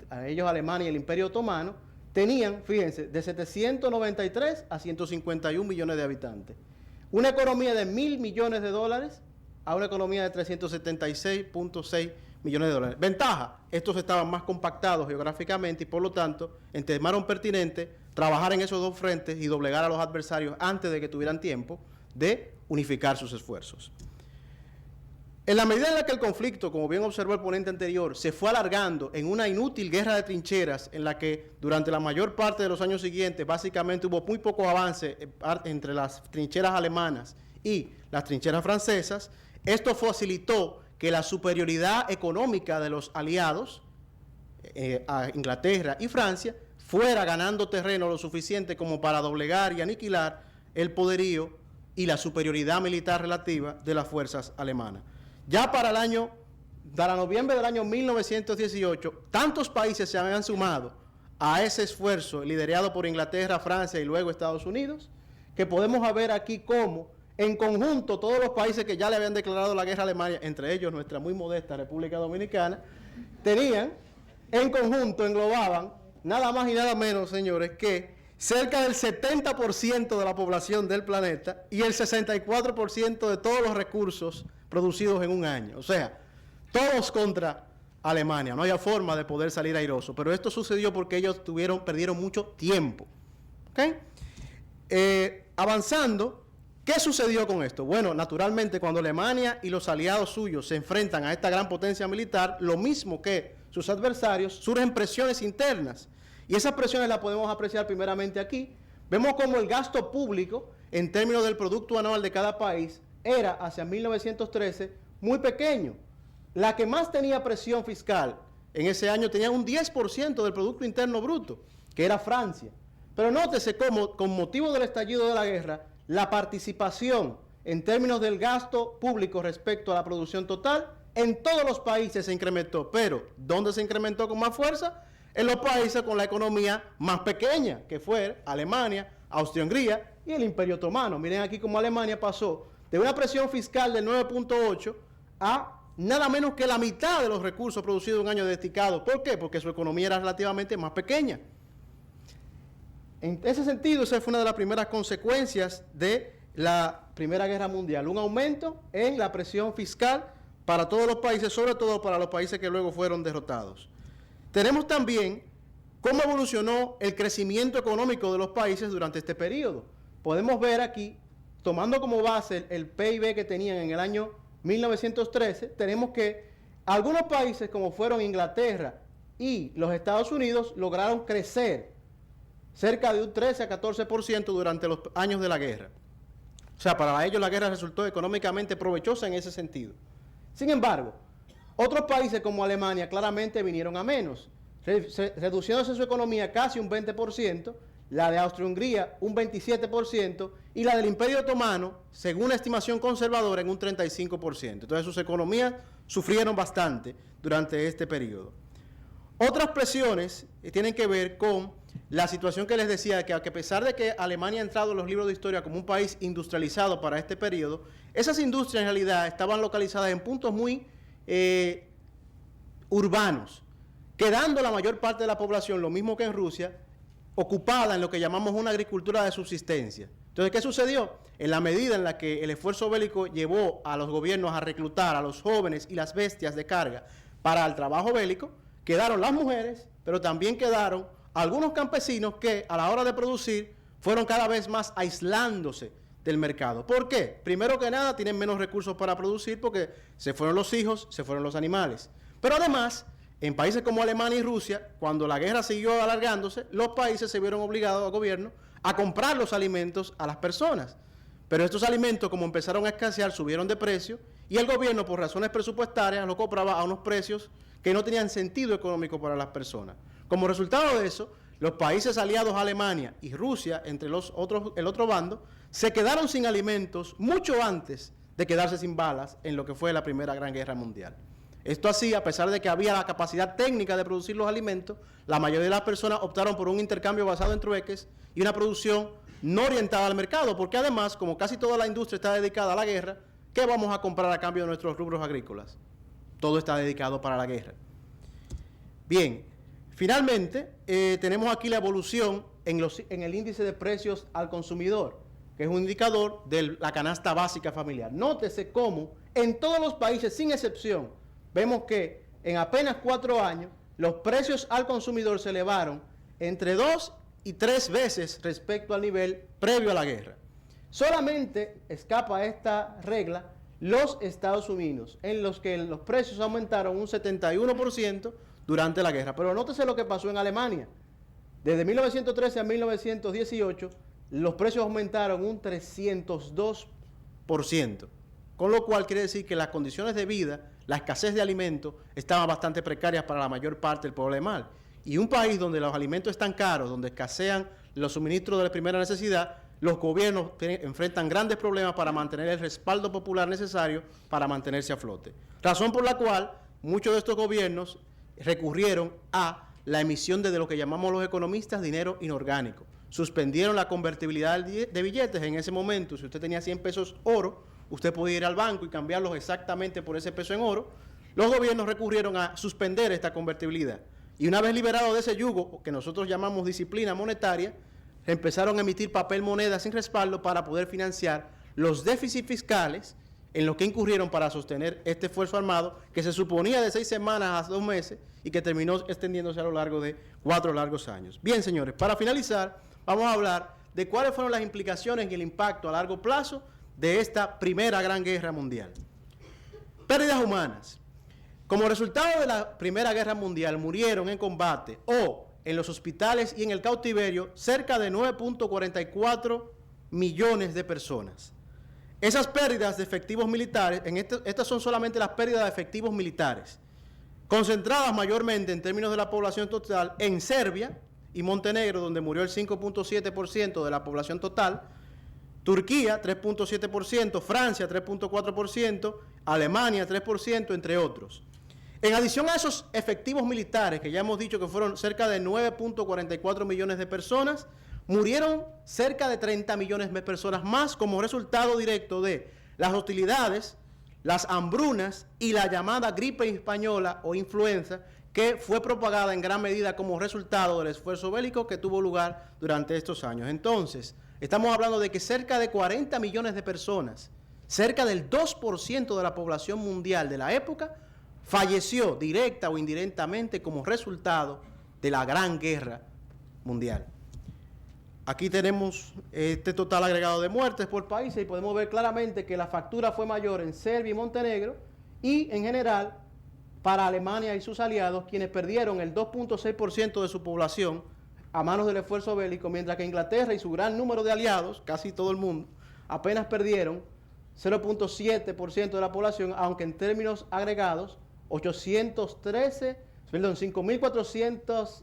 a ellos Alemania y el Imperio Otomano, tenían, fíjense, de 793 a 151 millones de habitantes. Una economía de 1.000 millones de dólares a una economía de 376.6 millones de dólares. Ventaja, estos estaban más compactados geográficamente y por lo tanto estimaron pertinente trabajar en esos dos frentes y doblegar a los adversarios antes de que tuvieran tiempo de unificar sus esfuerzos. En la medida en la que el conflicto, como bien observó el ponente anterior, se fue alargando en una inútil guerra de trincheras en la que durante la mayor parte de los años siguientes básicamente hubo muy poco avance entre las trincheras alemanas y las trincheras francesas, esto facilitó que la superioridad económica de los aliados, a Inglaterra y Francia, fuera ganando terreno lo suficiente como para doblegar y aniquilar el poderío y la superioridad militar relativa de las fuerzas alemanas. Ya para noviembre del año 1918, tantos países se habían sumado a ese esfuerzo liderado por Inglaterra, Francia y luego Estados Unidos, que podemos ver aquí cómo, en conjunto, todos los países que ya le habían declarado la guerra a Alemania, entre ellos nuestra muy modesta República Dominicana, tenían, en conjunto, englobaban, nada más y nada menos, señores, que cerca del 70% de la población del planeta y el 64% de todos los recursos producidos en un año. O sea, todos contra Alemania. No había forma de poder salir airoso. Pero esto sucedió porque ellos perdieron mucho tiempo. ¿Okay? Avanzando, ¿qué sucedió con esto? Bueno, naturalmente, cuando Alemania y los aliados suyos se enfrentan a esta gran potencia militar, lo mismo que sus adversarios, surgen presiones internas. Y esas presiones las podemos apreciar primeramente aquí. Vemos como el gasto público, en términos del producto anual de cada país, era hacia 1913 muy pequeño. La que más tenía presión fiscal en ese año tenía un 10% del Producto Interno Bruto, que era Francia. Pero nótese cómo, con motivo del estallido de la guerra, la participación en términos del gasto público respecto a la producción total, en todos los países se incrementó. Pero, ¿dónde se incrementó con más fuerza? En los países con la economía más pequeña, que fue Alemania, Austria-Hungría y el Imperio Otomano. Miren aquí cómo Alemania pasó de una presión fiscal del 9.8 a nada menos que la mitad de los recursos producidos en un año dedicado. ¿Por qué? Porque su economía era relativamente más pequeña. En ese sentido, esa fue una de las primeras consecuencias de la Primera Guerra Mundial, un aumento en la presión fiscal para todos los países, sobre todo para los países que luego fueron derrotados. Tenemos también cómo evolucionó el crecimiento económico de los países durante este periodo. Podemos ver aquí, tomando como base el PIB que tenían en el año 1913, tenemos que algunos países como fueron Inglaterra y los Estados Unidos lograron crecer cerca de un 13 a 14% durante los años de la guerra. O sea, para ellos la guerra resultó económicamente provechosa en ese sentido. Sin embargo, otros países como Alemania claramente vinieron a menos, reduciéndose su economía casi un 20%, la de Austria-Hungría un 27% y la del Imperio Otomano, según una estimación conservadora, en un 35%. Entonces sus economías sufrieron bastante durante este periodo. Otras presiones tienen que ver con la situación que les decía, que a pesar de que Alemania ha entrado en los libros de historia como un país industrializado para este periodo, esas industrias en realidad estaban localizadas en puntos muy urbanos, quedando la mayor parte de la población, lo mismo que en Rusia, ocupada en lo que llamamos una agricultura de subsistencia. Entonces, ¿qué sucedió? En la medida en la que el esfuerzo bélico llevó a los gobiernos a reclutar a los jóvenes y las bestias de carga para el trabajo bélico, quedaron las mujeres, pero también quedaron algunos campesinos que a la hora de producir fueron cada vez más aislándose del mercado. ¿Por qué? Primero que nada, tienen menos recursos para producir porque se fueron los hijos, se fueron los animales. Pero además, en países como Alemania y Rusia, cuando la guerra siguió alargándose, los países se vieron obligados al gobierno a comprar los alimentos a las personas. Pero estos alimentos, como empezaron a escasear, subieron de precio y el gobierno, por razones presupuestarias, los compraba a unos precios que no tenían sentido económico para las personas. Como resultado de eso, los países aliados a Alemania y Rusia, entre el otro bando, se quedaron sin alimentos mucho antes de quedarse sin balas en lo que fue la Primera Gran Guerra Mundial. Esto así, a pesar de que había la capacidad técnica de producir los alimentos, la mayoría de las personas optaron por un intercambio basado en trueques y una producción no orientada al mercado, porque además, como casi toda la industria está dedicada a la guerra, ¿qué vamos a comprar a cambio de nuestros rubros agrícolas? Todo está dedicado para la guerra. Bien, finalmente, tenemos aquí la evolución en el índice de precios al consumidor, que es un indicador de la canasta básica familiar. Nótese cómo en todos los países, sin excepción, vemos que en apenas 4 años los precios al consumidor se elevaron entre 2 y 3 veces respecto al nivel previo a la guerra. Solamente escapa a esta regla los Estados Unidos, en los que los precios aumentaron un 71% durante la guerra. Pero nótese lo que pasó en Alemania. Desde 1913 a 1918, los precios aumentaron un 302%. Con lo cual quiere decir que las condiciones de vida, la escasez de alimentos, estaban bastante precarias para la mayor parte del pueblo alemán. Y un país donde los alimentos están caros, donde escasean los suministros de la primera necesidad, los gobiernos enfrentan grandes problemas para mantener el respaldo popular necesario para mantenerse a flote. Razón por la cual muchos de estos gobiernos recurrieron a la emisión de lo que llamamos los economistas dinero inorgánico. Suspendieron la convertibilidad de billetes en ese momento. Si usted tenía 100 pesos oro, usted podía ir al banco y cambiarlos exactamente por ese peso en oro. Los gobiernos recurrieron a suspender esta convertibilidad. Y una vez liberado de ese yugo, que nosotros llamamos disciplina monetaria, empezaron a emitir papel moneda sin respaldo para poder financiar los déficits fiscales en los que incurrieron para sostener este esfuerzo armado que se suponía de 6 semanas a 2 meses y que terminó extendiéndose a lo largo de 4 largos años. Bien, señores, para finalizar, vamos a hablar de cuáles fueron las implicaciones y el impacto a largo plazo de esta Primera Gran Guerra Mundial. Pérdidas humanas. Como resultado de la Primera Guerra Mundial murieron en combate o en los hospitales y en el cautiverio cerca de 9.44 millones de personas. esas pérdidas de efectivos militares, estas son solamente las pérdidas de efectivos militares, concentradas mayormente en términos de la población total en Serbia y Montenegro, donde murió el 5.7% de la población total, Turquía 3.7%, Francia 3.4%, Alemania 3%, entre otros. En adición a esos efectivos militares, que ya hemos dicho que fueron cerca de 9.44 millones de personas, murieron cerca de 30 millones de personas más como resultado directo de las hostilidades, las hambrunas y la llamada gripe española o influenza, que fue propagada en gran medida como resultado del esfuerzo bélico que tuvo lugar durante estos años. Entonces, estamos hablando de que cerca de 40 millones de personas, cerca del 2% de la población mundial de la época, falleció directa o indirectamente como resultado de la Gran Guerra Mundial. Aquí tenemos este total agregado de muertes por países y podemos ver claramente que la factura fue mayor en Serbia y Montenegro y en general para Alemania y sus aliados, quienes perdieron el 2.6% de su población a manos del esfuerzo bélico, mientras que Inglaterra y su gran número de aliados, casi todo el mundo, apenas perdieron 0.7% de la población, aunque en términos agregados 5.400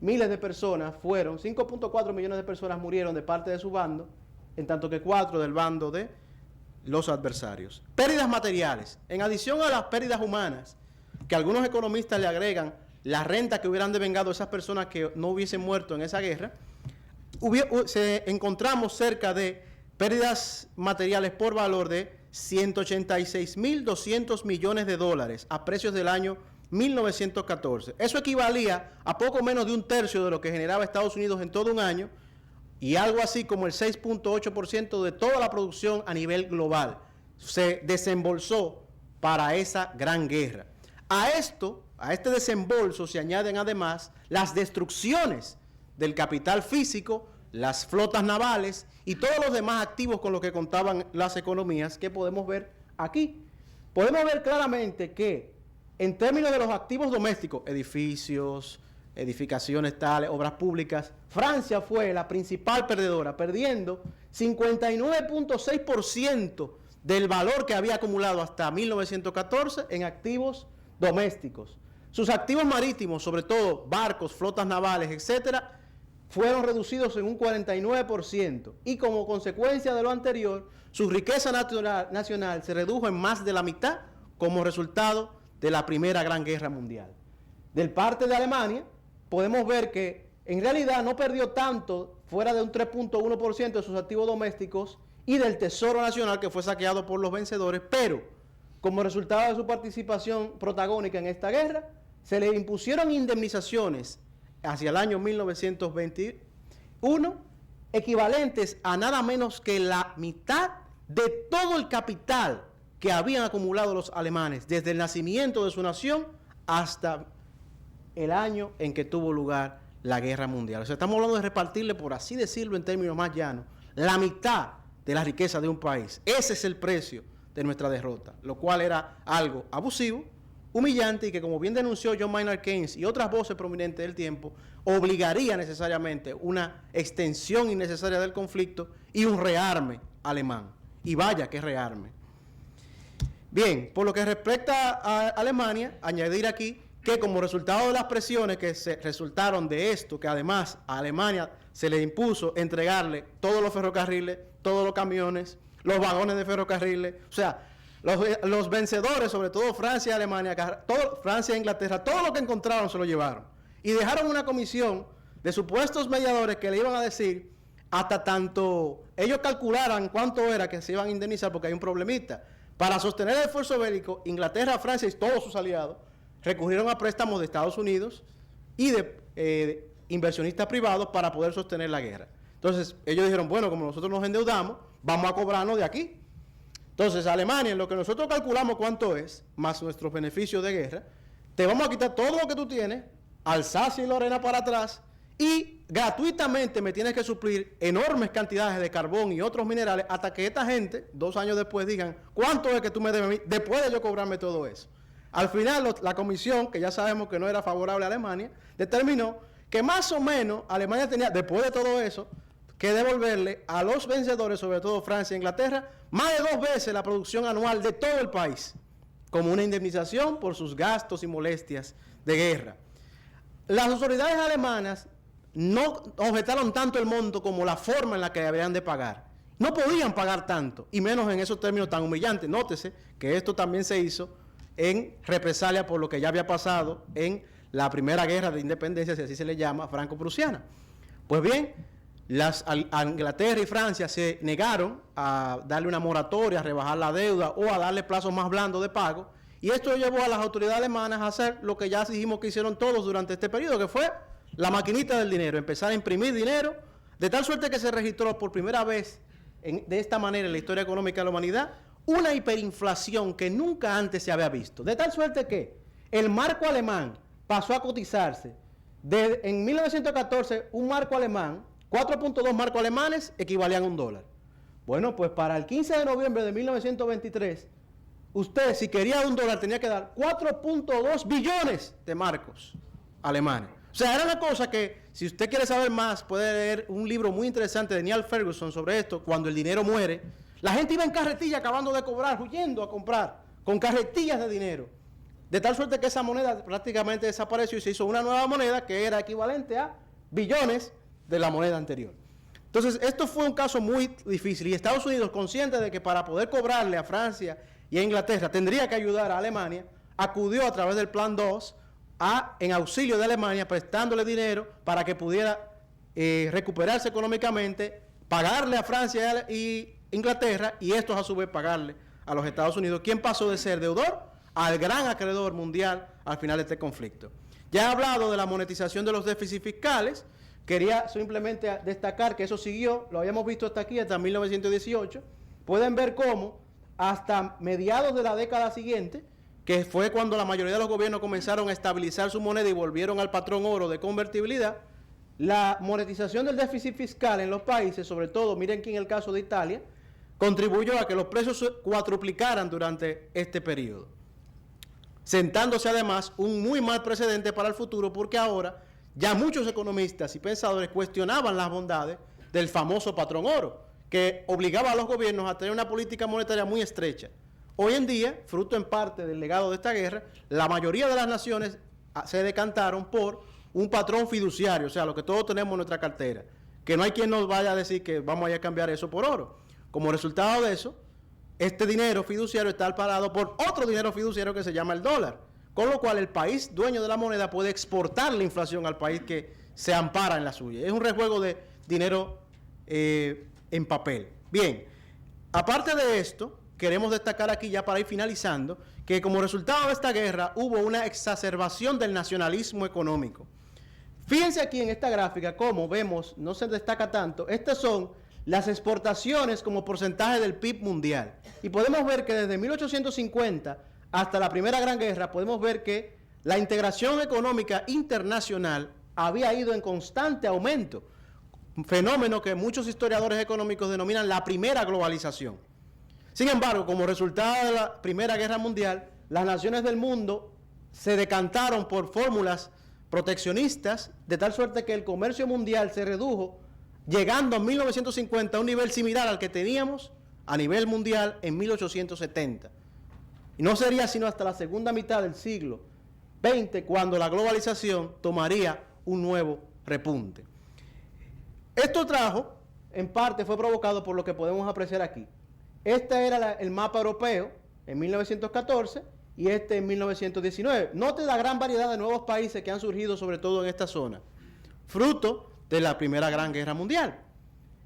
miles de personas fueron, 5.4 millones de personas murieron de parte de su bando, en tanto que 4 del bando de los adversarios. Pérdidas materiales. En adición a las pérdidas humanas, que algunos economistas le agregan la renta que hubieran devengado esas personas que no hubiesen muerto en esa guerra, encontramos cerca de pérdidas materiales por valor de 186.200 millones de dólares a precios del año 1914. Eso equivalía a poco menos de un tercio de lo que generaba Estados Unidos en todo un año y algo así como el 6.8% de toda la producción a nivel global se desembolsó para esa gran guerra. A este desembolso se añaden además las destrucciones del capital físico, las flotas navales y todos los demás activos con los que contaban las economías que podemos ver aquí. Podemos ver claramente que en términos de los activos domésticos, edificios, edificaciones tales, obras públicas, Francia fue la principal perdedora, perdiendo 59.6% del valor que había acumulado hasta 1914 en activos domésticos. Sus activos marítimos, sobre todo barcos, flotas navales, etcétera, fueron reducidos en un 49% y como consecuencia de lo anterior, su riqueza nacional se redujo en más de la mitad como resultado de la Primera Gran Guerra Mundial. Del parte de Alemania, podemos ver que en realidad no perdió tanto, fuera de un 3.1% de sus activos domésticos y del Tesoro Nacional que fue saqueado por los vencedores, pero como resultado de su participación protagónica en esta guerra, se le impusieron indemnizaciones hacia el año 1921, equivalentes a nada menos que la mitad de todo el capital que habían acumulado los alemanes desde el nacimiento de su nación hasta el año en que tuvo lugar la Guerra Mundial. O sea, estamos hablando de repartirle, por así decirlo en términos más llanos, la mitad de la riqueza de un país. Ese es el precio de nuestra derrota, lo cual era algo abusivo, humillante y que, como bien denunció John Maynard Keynes y otras voces prominentes del tiempo, obligaría necesariamente una extensión innecesaria del conflicto y un rearme alemán. Y vaya que rearme. Bien, por lo que respecta a Alemania, añadir aquí que como resultado de las presiones que se resultaron de esto, que además a Alemania se le impuso entregarle todos los ferrocarriles, todos los camiones, los vagones de ferrocarriles, o sea, los vencedores, sobre todo Francia y Alemania, Francia e Inglaterra, todo lo que encontraron se lo llevaron. Y dejaron una comisión de supuestos mediadores que le iban a decir hasta tanto ellos calcularan cuánto era que se iban a indemnizar, porque hay un problemita. Para sostener el esfuerzo bélico, Inglaterra, Francia y todos sus aliados recurrieron a préstamos de Estados Unidos y de inversionistas privados para poder sostener la guerra. Entonces, ellos dijeron, bueno, como nosotros nos endeudamos, vamos a cobrarnos de aquí. Entonces, Alemania, en lo que nosotros calculamos cuánto es, más nuestros beneficios de guerra, te vamos a quitar todo lo que tú tienes, Alsacia y Lorena para atrás, y gratuitamente me tienes que suplir enormes cantidades de carbón y otros minerales hasta que esta gente, 2 años después, digan cuánto es que tú me debes a mí, después de yo cobrarme todo eso. Al final, la comisión, que ya sabemos que no era favorable a Alemania, determinó que más o menos Alemania tenía, después de todo eso, que devolverle a los vencedores, sobre todo Francia e Inglaterra, más de 2 veces la producción anual de todo el país, como una indemnización por sus gastos y molestias de guerra. Las autoridades alemanas no objetaron tanto el monto como la forma en la que deberían de pagar. No podían pagar tanto, y menos en esos términos tan humillantes. Nótese que esto también se hizo en represalia por lo que ya había pasado en la primera guerra de independencia, si así se le llama, franco-prusiana. Pues bien, Inglaterra y Francia se negaron a darle una moratoria, a rebajar la deuda o a darle plazos más blandos de pago, y esto llevó a las autoridades alemanas a hacer lo que ya dijimos que hicieron todos durante este periodo, que fue la maquinita del dinero, empezar a imprimir dinero, de tal suerte que se registró por primera vez de esta manera en la historia económica de la humanidad una hiperinflación que nunca antes se había visto, de tal suerte que el marco alemán pasó a cotizarse en 1914, un marco alemán, 4.2 marcos alemanes equivalían a $1. Bueno, pues para el 15 de noviembre de 1923, usted si quería $1 tenía que dar 4.2 billones de marcos alemanes. O sea, era una cosa que, si usted quiere saber más, puede leer un libro muy interesante de Neil Ferguson sobre esto, Cuando el dinero muere. La gente iba en carretilla acabando de cobrar, huyendo a comprar, con carretillas de dinero. De tal suerte que esa moneda prácticamente desapareció y se hizo una nueva moneda que era equivalente a billones de la moneda anterior. Entonces, esto fue un caso muy difícil y Estados Unidos, consciente de que para poder cobrarle a Francia y a Inglaterra tendría que ayudar a Alemania, acudió a través del Plan 2 en auxilio de Alemania, prestándole dinero para que pudiera recuperarse económicamente, pagarle a Francia y Inglaterra, y estos a su vez pagarle a los Estados Unidos, quien pasó de ser deudor al gran acreedor mundial al final de este conflicto. Ya he hablado de la monetización de los déficits fiscales. Quería simplemente destacar que eso siguió, lo habíamos visto hasta aquí, hasta 1918. Pueden ver cómo hasta mediados de la década siguiente, que fue cuando la mayoría de los gobiernos comenzaron a estabilizar su moneda y volvieron al patrón oro de convertibilidad, la monetización del déficit fiscal en los países, sobre todo, miren aquí en el caso de Italia, contribuyó a que los precios se cuadruplicaran durante este periodo, sentándose además un muy mal precedente para el futuro, porque ahora ya muchos economistas y pensadores cuestionaban las bondades del famoso patrón oro, que obligaba a los gobiernos a tener una política monetaria muy estrecha. Hoy en día, fruto en parte del legado de esta guerra, la mayoría de las naciones se decantaron por un patrón fiduciario, o sea, lo que todos tenemos en nuestra cartera, que no hay quien nos vaya a decir que vamos a ir a cambiar eso por oro. Como resultado de eso, este dinero fiduciario está amparado por otro dinero fiduciario que se llama el dólar, con lo cual el país dueño de la moneda puede exportar la inflación al país que se ampara en la suya. Es un rejuego de dinero en papel. Bien, aparte de esto, queremos destacar aquí ya para ir finalizando, que como resultado de esta guerra hubo una exacerbación del nacionalismo económico. Fíjense aquí en esta gráfica cómo vemos, no se destaca tanto, estas son las exportaciones como porcentaje del PIB mundial. Y podemos ver que desde 1850 hasta la Primera Gran Guerra, podemos ver que la integración económica internacional había ido en constante aumento, un fenómeno que muchos historiadores económicos denominan la primera globalización. Sin embargo, como resultado de la Primera Guerra Mundial, las naciones del mundo se decantaron por fórmulas proteccionistas, de tal suerte que el comercio mundial se redujo, llegando en 1950 a un nivel similar al que teníamos a nivel mundial en 1870. Y no sería sino hasta la segunda mitad del siglo XX cuando la globalización tomaría un nuevo repunte. Esto trajo, en parte fue provocado por lo que podemos apreciar aquí. Este era el mapa europeo en 1914 y este en 1919. Note la gran variedad de nuevos países que han surgido, sobre todo en esta zona, fruto de la Primera Gran Guerra Mundial.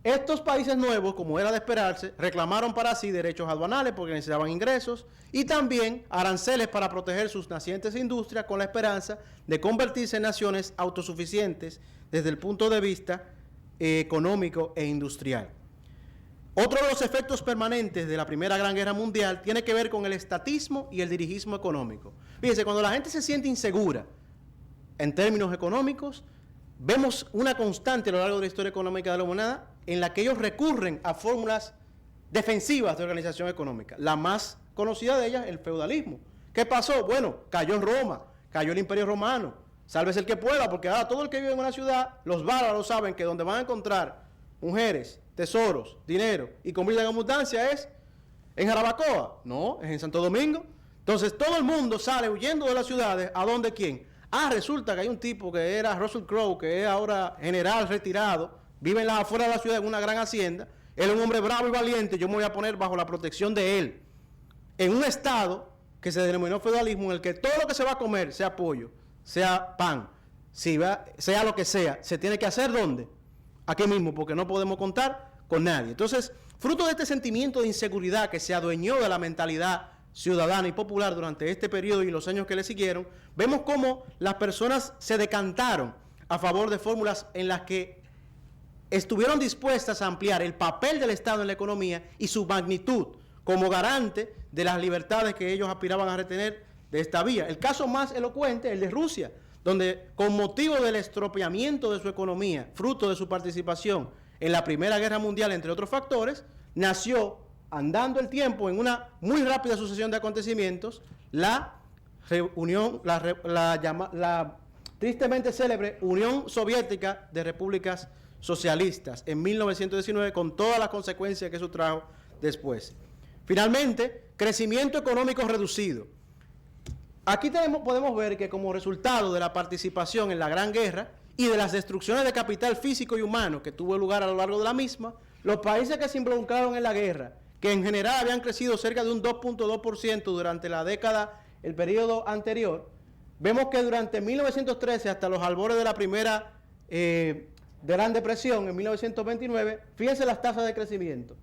Estos países nuevos, como era de esperarse, reclamaron para sí derechos aduanales porque necesitaban ingresos y también aranceles para proteger sus nacientes industrias con la esperanza de convertirse en naciones autosuficientes desde el punto de vista económico e industrial. Otro de los efectos permanentes de la Primera Gran Guerra Mundial tiene que ver con el estatismo y el dirigismo económico. Fíjense, cuando la gente se siente insegura en términos económicos, vemos una constante a lo largo de la historia económica de la humanidad en la que ellos recurren a fórmulas defensivas de organización económica. La más conocida de ellas, el feudalismo. ¿Qué pasó? Bueno, cayó Roma, cayó el Imperio Romano. Sálvese el que pueda, porque ahora todo el que vive en una ciudad, los bárbaros saben que donde van a encontrar mujeres, tesoros, dinero y comida en abundancia es en Jarabacoa. No, es en Santo Domingo. Entonces todo el mundo sale huyendo de las ciudades. ¿A dónde quién? Resulta que hay un tipo que era Russell Crowe, que es ahora general retirado, vive en las afueras de la ciudad en una gran hacienda. Él es un hombre bravo y valiente. Yo me voy a poner bajo la protección de él. En un estado que se denominó feudalismo, en el que todo lo que se va a comer, sea pollo, sea pan, sea lo que sea, se tiene que hacer ¿dónde? Aquí mismo, porque no podemos contar con nadie. Entonces, fruto de este sentimiento de inseguridad que se adueñó de la mentalidad ciudadana y popular durante este periodo y los años que le siguieron, vemos cómo las personas se decantaron a favor de fórmulas en las que estuvieron dispuestas a ampliar el papel del Estado en la economía y su magnitud como garante de las libertades que ellos aspiraban a retener de esta vía. El caso más elocuente es el de Rusia, donde con motivo del estropeamiento de su economía, fruto de su participación en la Primera Guerra Mundial, entre otros factores, nació, andando el tiempo en una muy rápida sucesión de acontecimientos, la tristemente célebre Unión Soviética de Repúblicas Socialistas en 1919, con todas las consecuencias que eso trajo después. Finalmente, crecimiento económico reducido. Aquí podemos ver que como resultado de la participación en la Gran Guerra y de las destrucciones de capital físico y humano que tuvo lugar a lo largo de la misma, los países que se involucraron en la guerra, que en general habían crecido cerca de un 2.2% durante la década, el periodo anterior, vemos que durante 1913 hasta los albores de la primera Gran Depresión, en 1929, fíjense las tasas de crecimiento,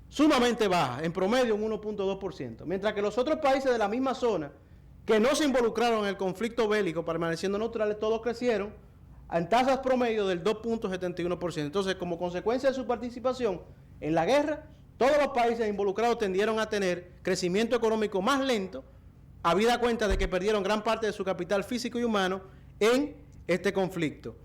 sumamente bajas, en promedio un 1.2%, mientras que los otros países de la misma zona, que no se involucraron en el conflicto bélico, permaneciendo neutrales, todos crecieron en tasas promedio del 2.71%. Entonces, como consecuencia de su participación en la guerra, todos los países involucrados tendieron a tener crecimiento económico más lento, habida cuenta de que perdieron gran parte de su capital físico y humano en este conflicto.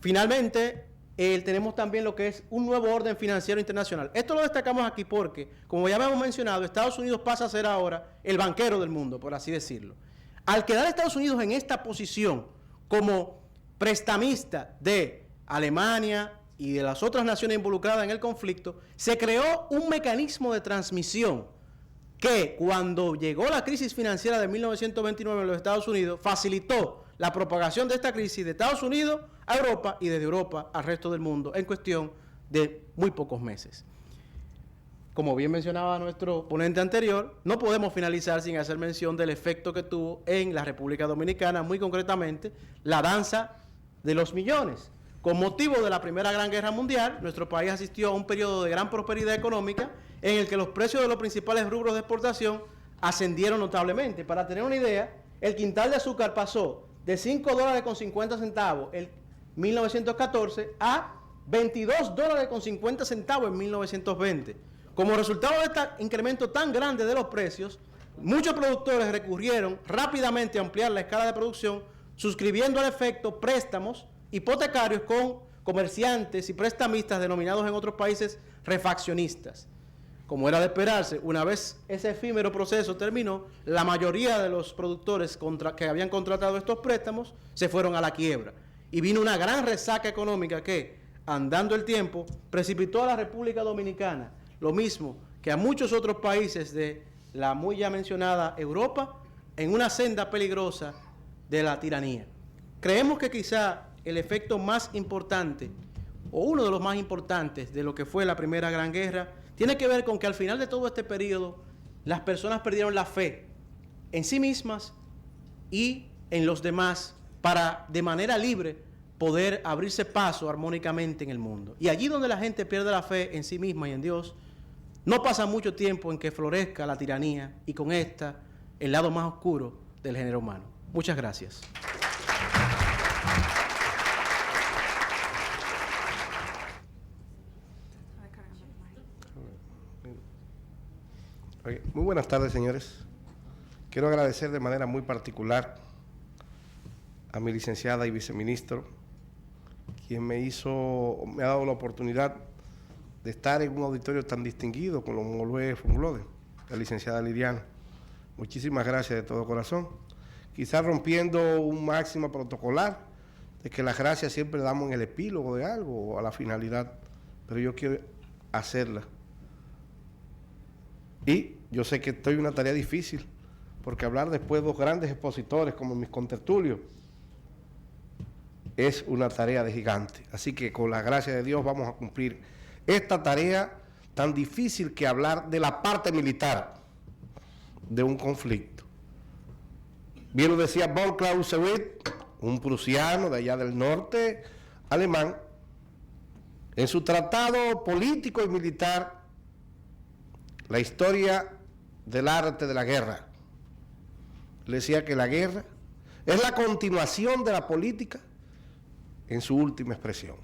Finalmente, tenemos también lo que es un nuevo orden financiero internacional. Esto lo destacamos aquí porque, como ya habíamos mencionado, Estados Unidos pasa a ser ahora el banquero del mundo, por así decirlo. Al quedar Estados Unidos en esta posición como prestamista de Alemania y de las otras naciones involucradas en el conflicto, se creó un mecanismo de transmisión que, cuando llegó la crisis financiera de 1929 en los Estados Unidos, facilitó la propagación de esta crisis de Estados Unidos a Europa y desde Europa al resto del mundo en cuestión de muy pocos meses. Como bien mencionaba nuestro ponente anterior, no podemos finalizar sin hacer mención del efecto que tuvo en la República Dominicana, muy concretamente la danza de los millones. Con motivo de la Primera Gran Guerra Mundial, nuestro país asistió a un periodo de gran prosperidad económica en el que los precios de los principales rubros de exportación ascendieron notablemente. Para tener una idea, el quintal de azúcar pasó de $5.50 en 1914 a $22.50 en 1920. Como resultado de este incremento tan grande de los precios, muchos productores recurrieron rápidamente a ampliar la escala de producción, suscribiendo al efecto préstamos hipotecarios con comerciantes y prestamistas denominados en otros países refaccionistas. Como era de esperarse, una vez ese efímero proceso terminó, la mayoría de los productores que habían contratado estos préstamos se fueron a la quiebra. Y vino una gran resaca económica que, andando el tiempo, precipitó a la República Dominicana, lo mismo que a muchos otros países de la muy ya mencionada Europa, en una senda peligrosa de la tiranía. Creemos que quizá el efecto más importante, o uno de los más importantes de lo que fue la Primera Gran Guerra, tiene que ver con que al final de todo este periodo, las personas perdieron la fe en sí mismas y en los demás para, de manera libre, poder abrirse paso armónicamente en el mundo. Y allí donde la gente pierde la fe en sí misma y en Dios, no pasa mucho tiempo en que florezca la tiranía y con esta el lado más oscuro del género humano. Muchas gracias. Muy buenas tardes, señores. Quiero agradecer de manera muy particular a mi licenciada y viceministro, quien me ha dado la oportunidad de estar en un auditorio tan distinguido como lo es Funglode, la licenciada Liriana. Muchísimas gracias de todo corazón. Quizás rompiendo un máximo protocolar, de que las gracias siempre damos en el epílogo de algo o a la finalidad, pero yo quiero hacerla. Y yo sé que estoy en una tarea difícil, porque hablar después de dos grandes expositores como mis contertulios es una tarea de gigante. Así que con la gracia de Dios vamos a cumplir esta tarea tan difícil que hablar de la parte militar de un conflicto. Bien lo decía von Clausewitz, un prusiano de allá del norte alemán, en su tratado político y militar, La historia del arte de la guerra. Le decía que la guerra es la continuación de la política en su última expresión.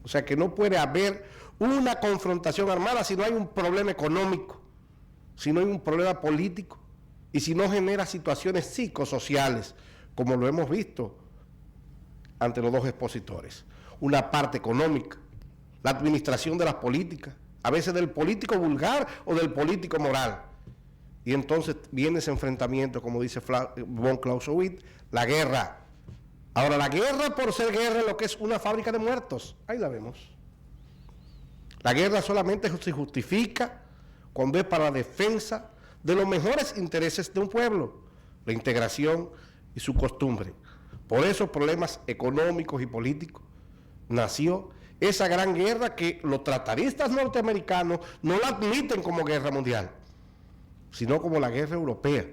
O sea que no puede haber una confrontación armada si no hay un problema económico, si no hay un problema político y si no genera situaciones psicosociales, como lo hemos visto ante los dos expositores. Una parte económica, la administración de las políticas, a veces del político vulgar o del político moral. Y entonces viene ese enfrentamiento, como dice von Clausewitz, la guerra. Ahora, la guerra por ser guerra es lo que es una fábrica de muertos. Ahí la vemos. La guerra solamente se justifica cuando es para la defensa de los mejores intereses de un pueblo, la integración y su costumbre. Por esos problemas económicos y políticos nació esa gran guerra que los trataristas norteamericanos no la admiten como guerra mundial, sino como la guerra europea.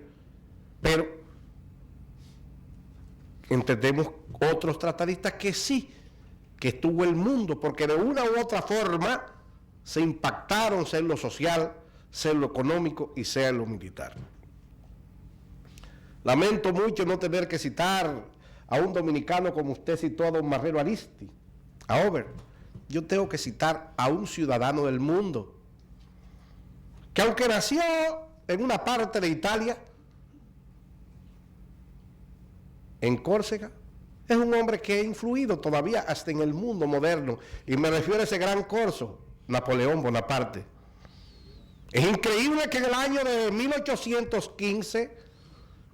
Pero entendemos otros trataristas que sí, que estuvo el mundo, porque de una u otra forma se impactaron, sea en lo social, sea en lo económico y sea en lo militar. Lamento mucho no tener que citar a un dominicano como usted citó a don Marrero Aristi, a Ober. Yo tengo que citar a un ciudadano del mundo, que aunque nació en una parte de Italia, en Córcega, es un hombre que ha influido todavía hasta en el mundo moderno, y me refiero a ese gran corso, Napoleón Bonaparte. Es increíble que en el año de 1815,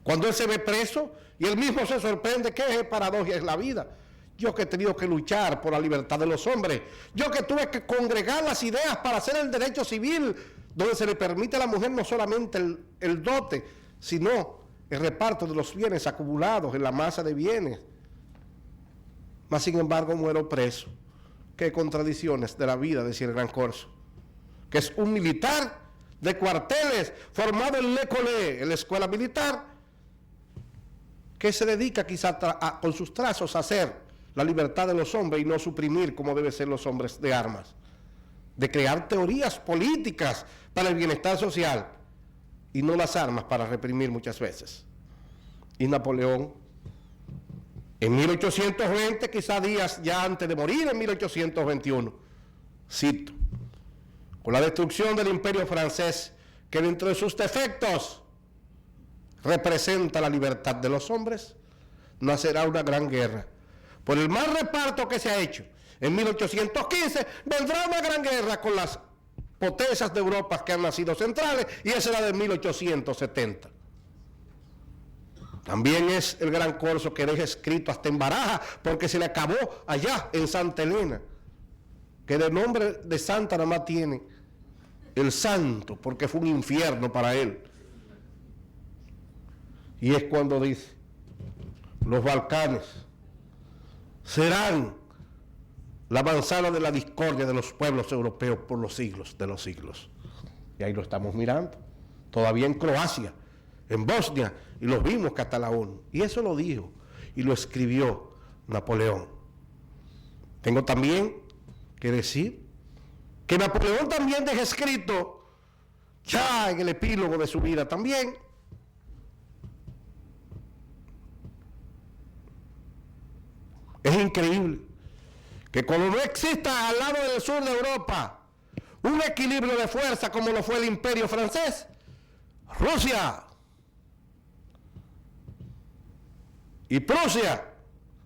cuando él se ve preso, y él mismo se sorprende que es paradoja es la vida. Yo que he tenido que luchar por la libertad de los hombres, yo que tuve que congregar las ideas para hacer el derecho civil, donde se le permite a la mujer no solamente el dote, sino el reparto de los bienes acumulados en la masa de bienes. Mas sin embargo muero preso. Qué contradicciones de la vida, decía el gran corso, que es un militar de cuarteles formado en l'École, en la escuela militar, que se dedica quizá con sus trazos a hacer la libertad de los hombres y no suprimir como deben ser los hombres de armas, de crear teorías políticas para el bienestar social y no las armas para reprimir muchas veces. Y Napoleón, en 1820, quizá días ya antes de morir, en 1821, cito, con la destrucción del imperio francés, que dentro de sus defectos representa la libertad de los hombres, nacerá una gran guerra. Por el mal reparto que se ha hecho en 1815, vendrá una gran guerra con las potencias de Europa que han nacido centrales, y esa era de 1870. También es el gran corso que deja escrito hasta en Baraja, porque se le acabó allá en Santa Elena, que de nombre de santa nada más tiene el santo, porque fue un infierno para él. Y es cuando dice, los Balcanes serán la manzana de la discordia de los pueblos europeos por los siglos de los siglos. Y ahí lo estamos mirando, todavía en Croacia, en Bosnia, y los vimos que hasta la ONU. Y eso lo dijo y lo escribió Napoleón. Tengo también que decir que Napoleón también deja escrito, ya en el epílogo de su vida también, es increíble que cuando no exista al lado del sur de Europa un equilibrio de fuerza como lo fue el imperio francés, Rusia y Prusia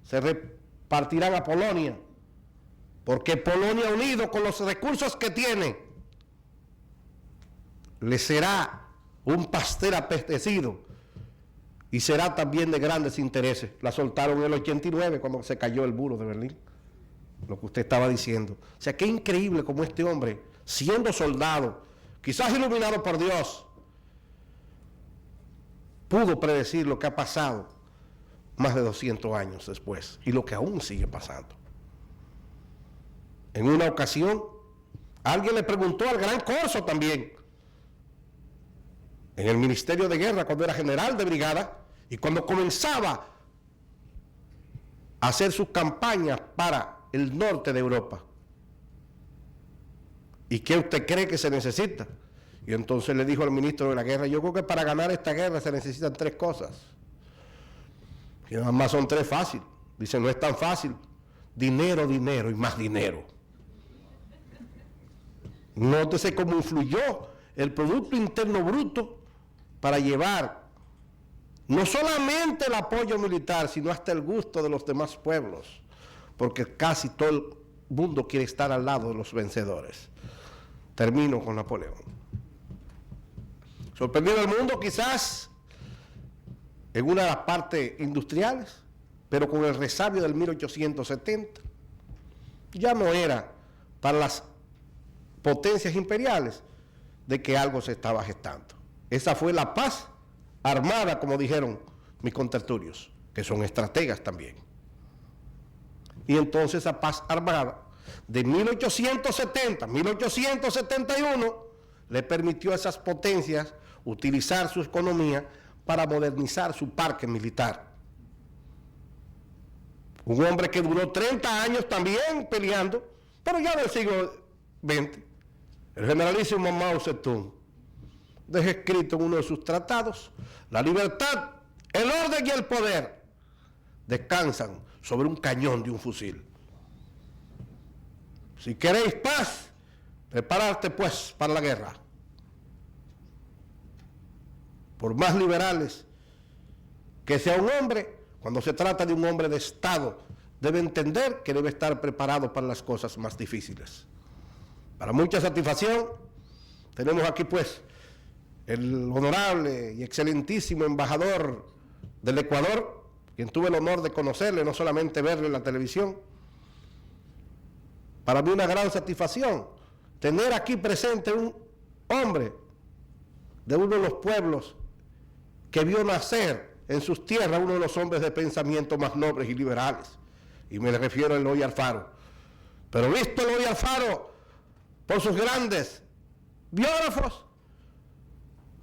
se repartirán a Polonia, porque Polonia, unido con los recursos que tiene, le será un pastel apetecido y será también de grandes intereses. La soltaron en el 89 cuando se cayó el muro de Berlín, lo que usted estaba diciendo. O sea, qué increíble como este hombre, siendo soldado, quizás iluminado por Dios, pudo predecir lo que ha pasado más de 200 años después y lo que aún sigue pasando. En una ocasión, alguien le preguntó al gran Corso también, en el Ministerio de Guerra, cuando era general de brigada y cuando comenzaba a hacer sus campañas para el norte de Europa. ¿Y qué usted cree que se necesita? Y entonces le dijo al ministro de la guerra, yo creo que para ganar esta guerra se necesitan 3 cosas. Y nada más son 3 fáciles. Dice, no es tan fácil. Dinero, dinero y más dinero. Nótese cómo influyó el Producto Interno Bruto para llevar no solamente el apoyo militar, sino hasta el gusto de los demás pueblos, porque casi todo el mundo quiere estar al lado de los vencedores. Termino con Napoleón. Sorprendido el mundo quizás en una de las partes industriales, pero con el resabio del 1870, ya no era para las potencias imperiales de que algo se estaba gestando. Esa fue la paz armada, como dijeron mis contertulios, que son estrategas también. Y entonces esa paz armada de 1870, 1871, le permitió a esas potencias utilizar su economía para modernizar su parque militar. Un hombre que duró 30 años también peleando, pero ya del siglo XX, el generalísimo Mao Zedong, deja escrito en uno de sus tratados, la libertad, el orden y el poder descansan sobre un cañón de un fusil. Si queréis paz, prepararte pues para la guerra. Por más liberales que sea un hombre, cuando se trata de un hombre de Estado, debe entender que debe estar preparado para las cosas más difíciles. Para mucha satisfacción, tenemos aquí pues el honorable y excelentísimo embajador del Ecuador, quien tuve el honor de conocerle, no solamente verle en la televisión. Para mí una gran satisfacción tener aquí presente un hombre de uno de los pueblos que vio nacer en sus tierras uno de los hombres de pensamiento más nobles y liberales, y me refiero a Eloy Alfaro. Pero visto Eloy Alfaro por sus grandes biógrafos,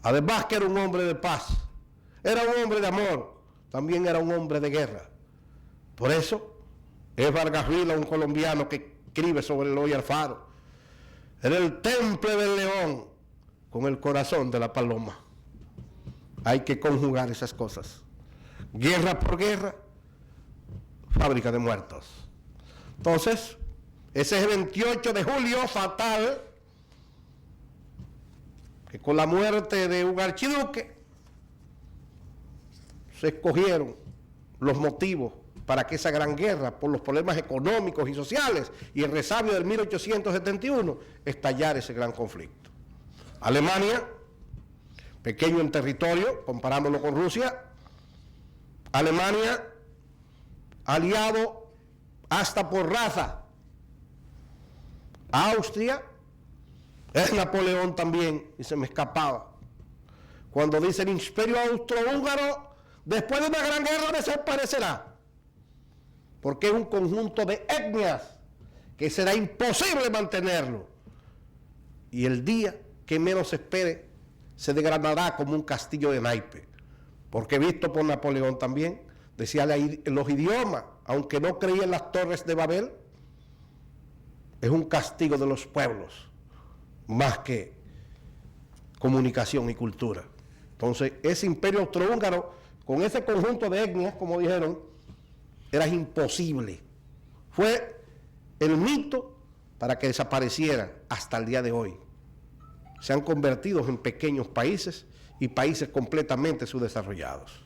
además que era un hombre de paz, era un hombre de amor, también era un hombre de guerra. Por eso es Vargas Vila, un colombiano que escribe sobre Eloy Alfaro, era el temple del león con el corazón de la paloma. Hay que conjugar esas cosas. Guerra por guerra, fábrica de muertos. Entonces, ese 28 de julio fatal, que con la muerte de un archiduque se escogieron los motivos para que esa gran guerra, por los problemas económicos y sociales y el resabio del 1871, estallara ese gran conflicto. Alemania, pequeño en territorio, comparándolo con Rusia, Alemania, aliado hasta por raza. Austria, es Napoleón también, y se me escapaba. Cuando dice el imperio austrohúngaro, después de una gran guerra desaparecerá, porque es un conjunto de etnias que será imposible mantenerlo. Y el día que menos se espere, se desgranará como un castillo de naipe, porque visto por Napoleón también, decía los idiomas, aunque no creía en las torres de Babel, es un castigo de los pueblos, más que comunicación y cultura. Entonces, ese imperio austrohúngaro, con ese conjunto de etnias, como dijeron, era imposible. Fue el mito para que desapareciera hasta el día de hoy. Se han convertido en pequeños países y países completamente subdesarrollados.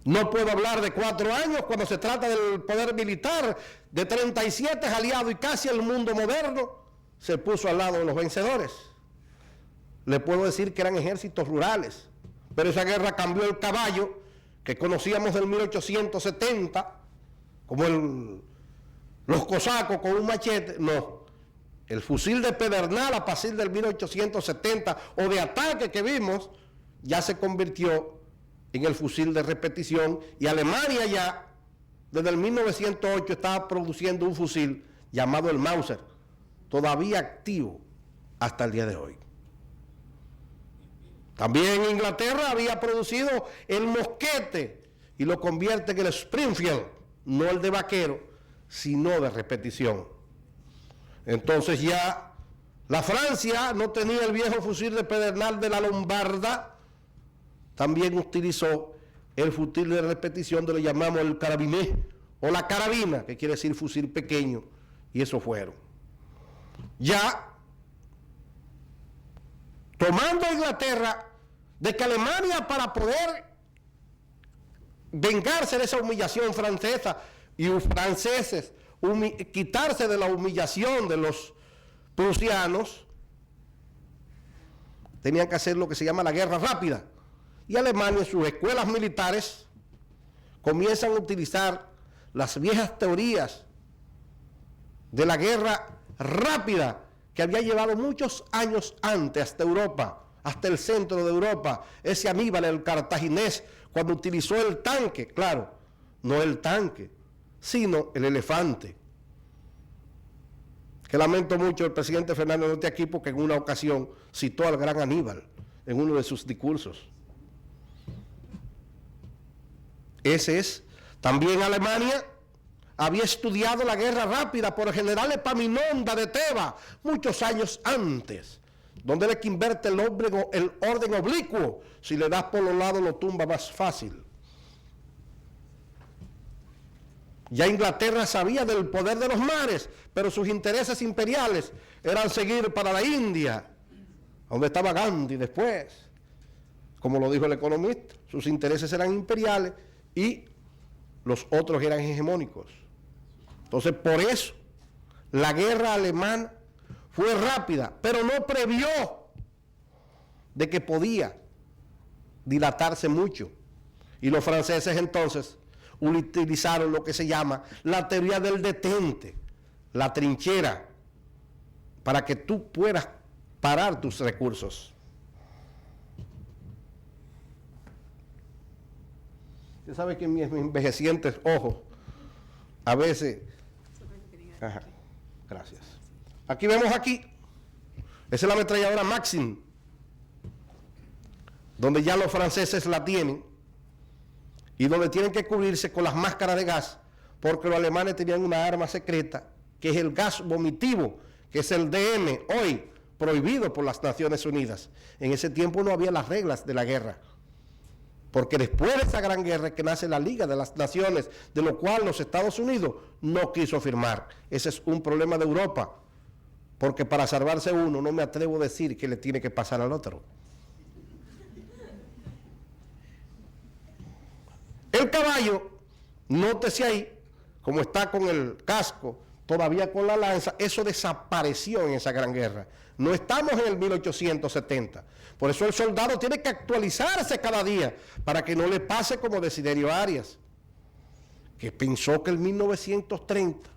No puedo hablar de 4 años cuando se trata del poder militar, de 37 aliados y casi el mundo moderno se puso al lado de los vencedores. Le puedo decir que eran ejércitos rurales, pero esa guerra cambió el caballo que conocíamos del 1870, como los cosacos con un machete. No, el fusil de pedernal a partir del 1870 o de ataque que vimos ya se convirtió en el fusil de repetición, y Alemania ya desde el 1908 estaba produciendo un fusil llamado el Mauser, todavía activo hasta el día de hoy. También Inglaterra había producido el mosquete y lo convierte en el Springfield, no el de vaquero, sino de repetición. Entonces ya la Francia no tenía el viejo fusil de pedernal de la Lombarda, también utilizó el fusil de repetición, de lo llamamos el carabiné o la carabina, que quiere decir fusil pequeño, y eso fueron. Ya tomando a Inglaterra de que Alemania, para poder vengarse de esa humillación francesa y los franceses, quitarse de la humillación de los prusianos, tenían que hacer lo que se llama la guerra rápida. Y Alemania, en sus escuelas militares, comienzan a utilizar las viejas teorías de la guerra rápida que había llevado muchos años antes hasta Europa, hasta el centro de Europa. Ese Aníbal, el cartaginés, cuando utilizó el tanque, claro, no el tanque, sino el elefante. Que lamento mucho el presidente Fernández no esté aquí, porque en una ocasión citó al gran Aníbal en uno de sus discursos. Ese es. También Alemania había estudiado la guerra rápida por el general Epaminondas de Tebas muchos años antes, donde él es que inverte el orden oblicuo. Si le das por los lados lo tumba más fácil. Ya Inglaterra sabía del poder de los mares, pero sus intereses imperiales eran seguir para la India, donde estaba Gandhi después. Como lo dijo el economista, sus intereses eran imperiales y los otros eran hegemónicos. Entonces, por eso, la guerra alemana fue rápida, pero no previó de que podía dilatarse mucho. Y los franceses entonces utilizaron lo que se llama la teoría del detente, la trinchera, para que tú puedas parar tus recursos. Usted sabe que mis envejecientes ojos, a veces... Ajá, gracias. Aquí vemos aquí, esa es la ametralladora Maxim, donde ya los franceses la tienen y donde tienen que cubrirse con las máscaras de gas, porque los alemanes tenían una arma secreta, que es el gas vomitivo, que es el DM, hoy prohibido por las Naciones Unidas. En ese tiempo no había las reglas de la guerra, porque después de esa gran guerra que nace la Liga de las Naciones, de lo cual los Estados Unidos no quiso firmar. Ese es un problema de Europa, porque para salvarse uno no me atrevo a decir que le tiene que pasar al otro. El caballo, nótese ahí, como está con el casco, todavía con la lanza, eso desapareció en esa gran guerra. No estamos en el 1870. Por eso el soldado tiene que actualizarse cada día, para que no le pase como Desiderio Arias, que pensó que el 1930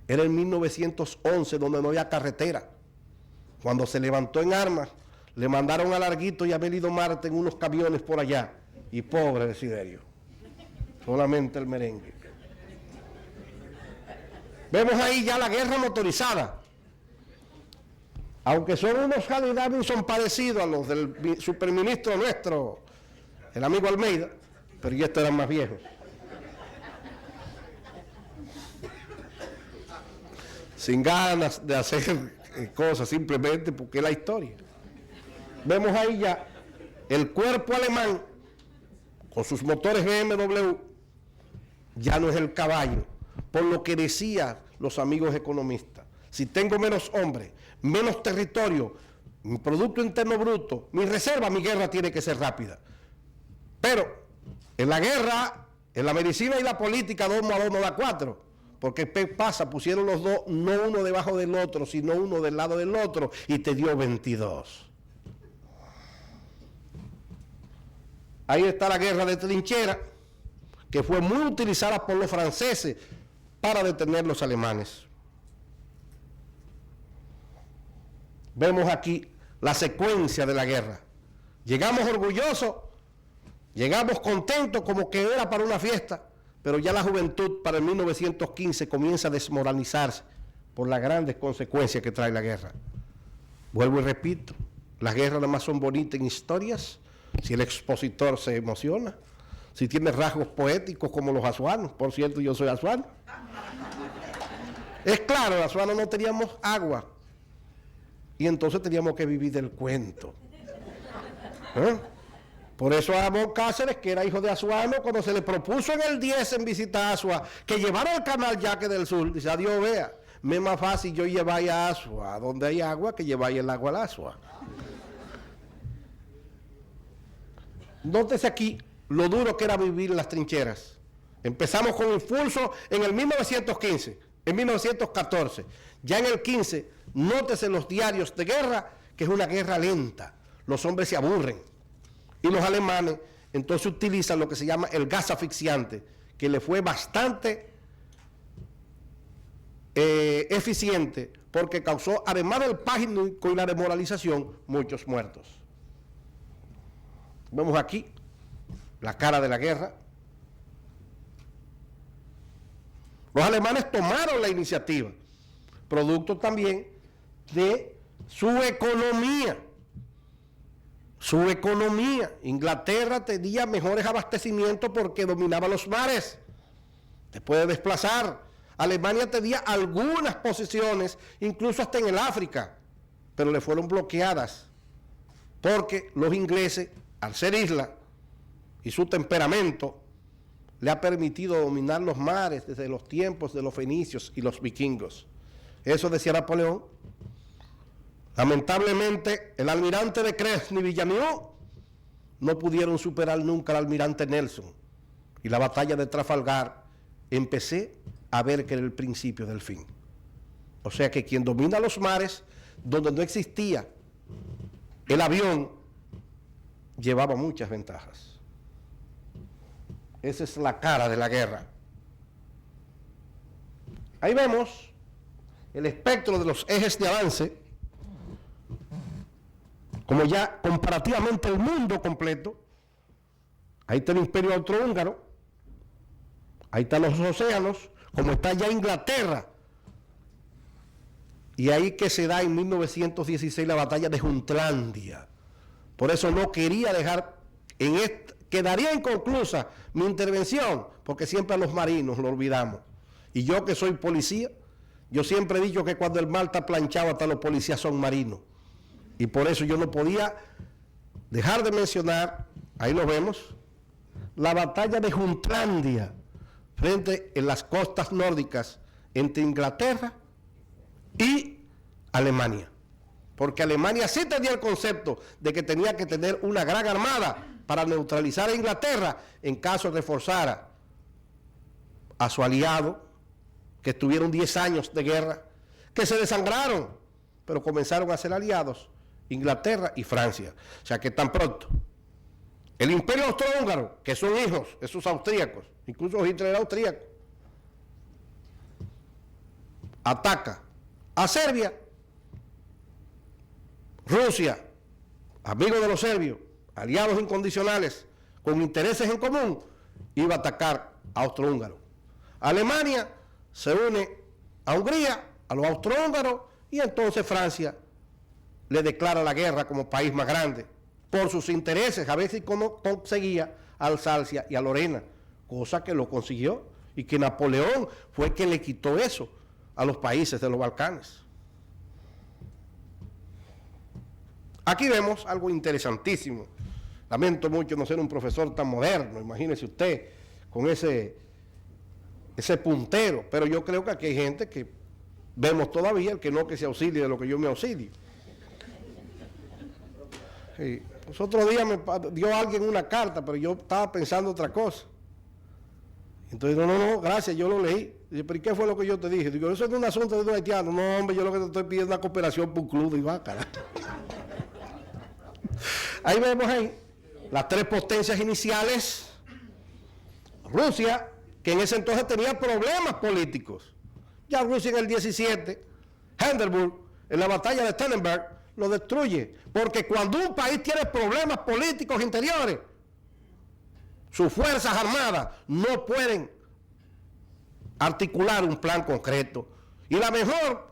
era el 1911, donde no había carretera. Cuando se levantó en armas, le mandaron a Larguito y a Belido Marte en unos camiones por allá, y pobre Desiderio, solamente el merengue. Vemos ahí ya la guerra motorizada. Aunque son unos Harley Davidson parecidos a los del superministro nuestro, el amigo Almeida, pero ya estos eran más viejos. Sin ganas de hacer cosas, simplemente porque es la historia. Vemos ahí ya el cuerpo alemán con sus motores BMW, ya no es el caballo, por lo que decían los amigos economistas. Si tengo menos hombres, menos territorio, mi Producto Interno Bruto, mi reserva, mi guerra tiene que ser rápida. Pero en la guerra, en la medicina y la política, 2 más 2 no da 4. Porque ¿qué pasa? Pusieron los dos, no uno debajo del otro, sino uno del lado del otro, y te dio 22. Ahí está la guerra de trinchera, que fue muy utilizada por los franceses para detener los alemanes. Vemos aquí la secuencia de la guerra. Llegamos orgullosos, llegamos contentos como que era para una fiesta, pero ya la juventud para el 1915 comienza a desmoralizarse por las grandes consecuencias que trae la guerra. Vuelvo y repito, las guerras nada más son bonitas en historias, si el expositor se emociona, si tiene rasgos poéticos como los azuanos. Por cierto, yo soy azuano. Es claro, los azuanos no teníamos agua y entonces teníamos que vivir del cuento. Por eso Amón Cáceres, que era hijo de Azuano, cuando se le propuso en el 10 en visitar a Asua, que llevara el canal Yaque del Sur, dice, adiós, vea, me es más fácil yo llevar a Asua, donde hay agua, que llevar el agua al Asua. Nótese aquí lo duro que era vivir en las trincheras. Empezamos con impulso en el 1915, en 1914. Ya en el 15, nótese en los diarios de guerra que es una guerra lenta. Los hombres se aburren. Y los alemanes entonces utilizan lo que se llama el gas asfixiante, que le fue bastante eficiente porque causó, además del pánico y la demoralización, muchos muertos. Vemos aquí la cara de la guerra. Los alemanes tomaron la iniciativa, producto también de su economía. Su economía. Inglaterra tenía mejores abastecimientos porque dominaba los mares. Se puede desplazar. Alemania tenía algunas posiciones, incluso hasta en el África, pero le fueron bloqueadas porque los ingleses, al ser isla y su temperamento, le ha permitido dominar los mares desde los tiempos de los fenicios y los vikingos. Eso decía Napoleón. Lamentablemente, el almirante de Cresny y Villamillo no pudieron superar nunca al almirante Nelson. Y la batalla de Trafalgar, empecé a ver que era el principio del fin. O sea que quien domina los mares, donde no existía el avión, llevaba muchas ventajas. Esa es la cara de la guerra. Ahí vemos el espectro de los ejes de avance, como ya comparativamente el mundo completo. Ahí está el Imperio Austrohúngaro, ahí están los océanos, como está ya Inglaterra, y ahí que se da en 1916 la batalla de Jutlandia. Por eso no quería dejar, quedaría inconclusa mi intervención, porque siempre a los marinos lo olvidamos. Y yo que soy policía, yo siempre he dicho que cuando el mar está planchado, hasta los policías son marinos. Y por eso yo no podía dejar de mencionar, ahí lo vemos, la batalla de Jutlandia, frente en las costas nórdicas entre Inglaterra y Alemania. Porque Alemania sí tenía el concepto de que tenía que tener una gran armada para neutralizar a Inglaterra en caso reforzara a su aliado, que estuvieron 10 años de guerra, que se desangraron, pero comenzaron a ser aliados Inglaterra y Francia. O sea que tan pronto el Imperio Austrohúngaro, que son hijos, esos austríacos, incluso Hitler era austríaco, ataca a Serbia, Rusia, amigos de los serbios, aliados incondicionales, con intereses en común, iba a atacar a Austrohúngaro. Alemania se une a Hungría, a los austrohúngaros, y entonces Francia le declara la guerra como país más grande, por sus intereses, a ver si conseguía a Alsacia y a Lorena, cosa que lo consiguió, y que Napoleón fue quien le quitó eso a los países de los Balcanes. Aquí vemos algo interesantísimo. Lamento mucho no ser un profesor tan moderno, imagínese usted, con ese puntero, pero yo creo que aquí hay gente que vemos todavía, el que no que se auxilie de lo que yo me auxilio. Sí. Pues otro día me dio alguien una carta, pero yo estaba pensando otra cosa. Entonces, no, gracias, yo lo leí. Dice, pero ¿y qué fue lo que yo te dije? Digo, eso es un asunto de un haitiano. No, hombre, yo lo que te estoy pidiendo es una cooperación por un club. Digo, carajo. Ahí vemos ahí las tres potencias iniciales, Rusia, que en ese entonces tenía problemas políticos. Ya Rusia en el 17, Hindenburg, en la batalla de Tannenberg, lo destruye. Porque cuando un país tiene problemas políticos interiores, sus fuerzas armadas no pueden articular un plan concreto. Y la mejor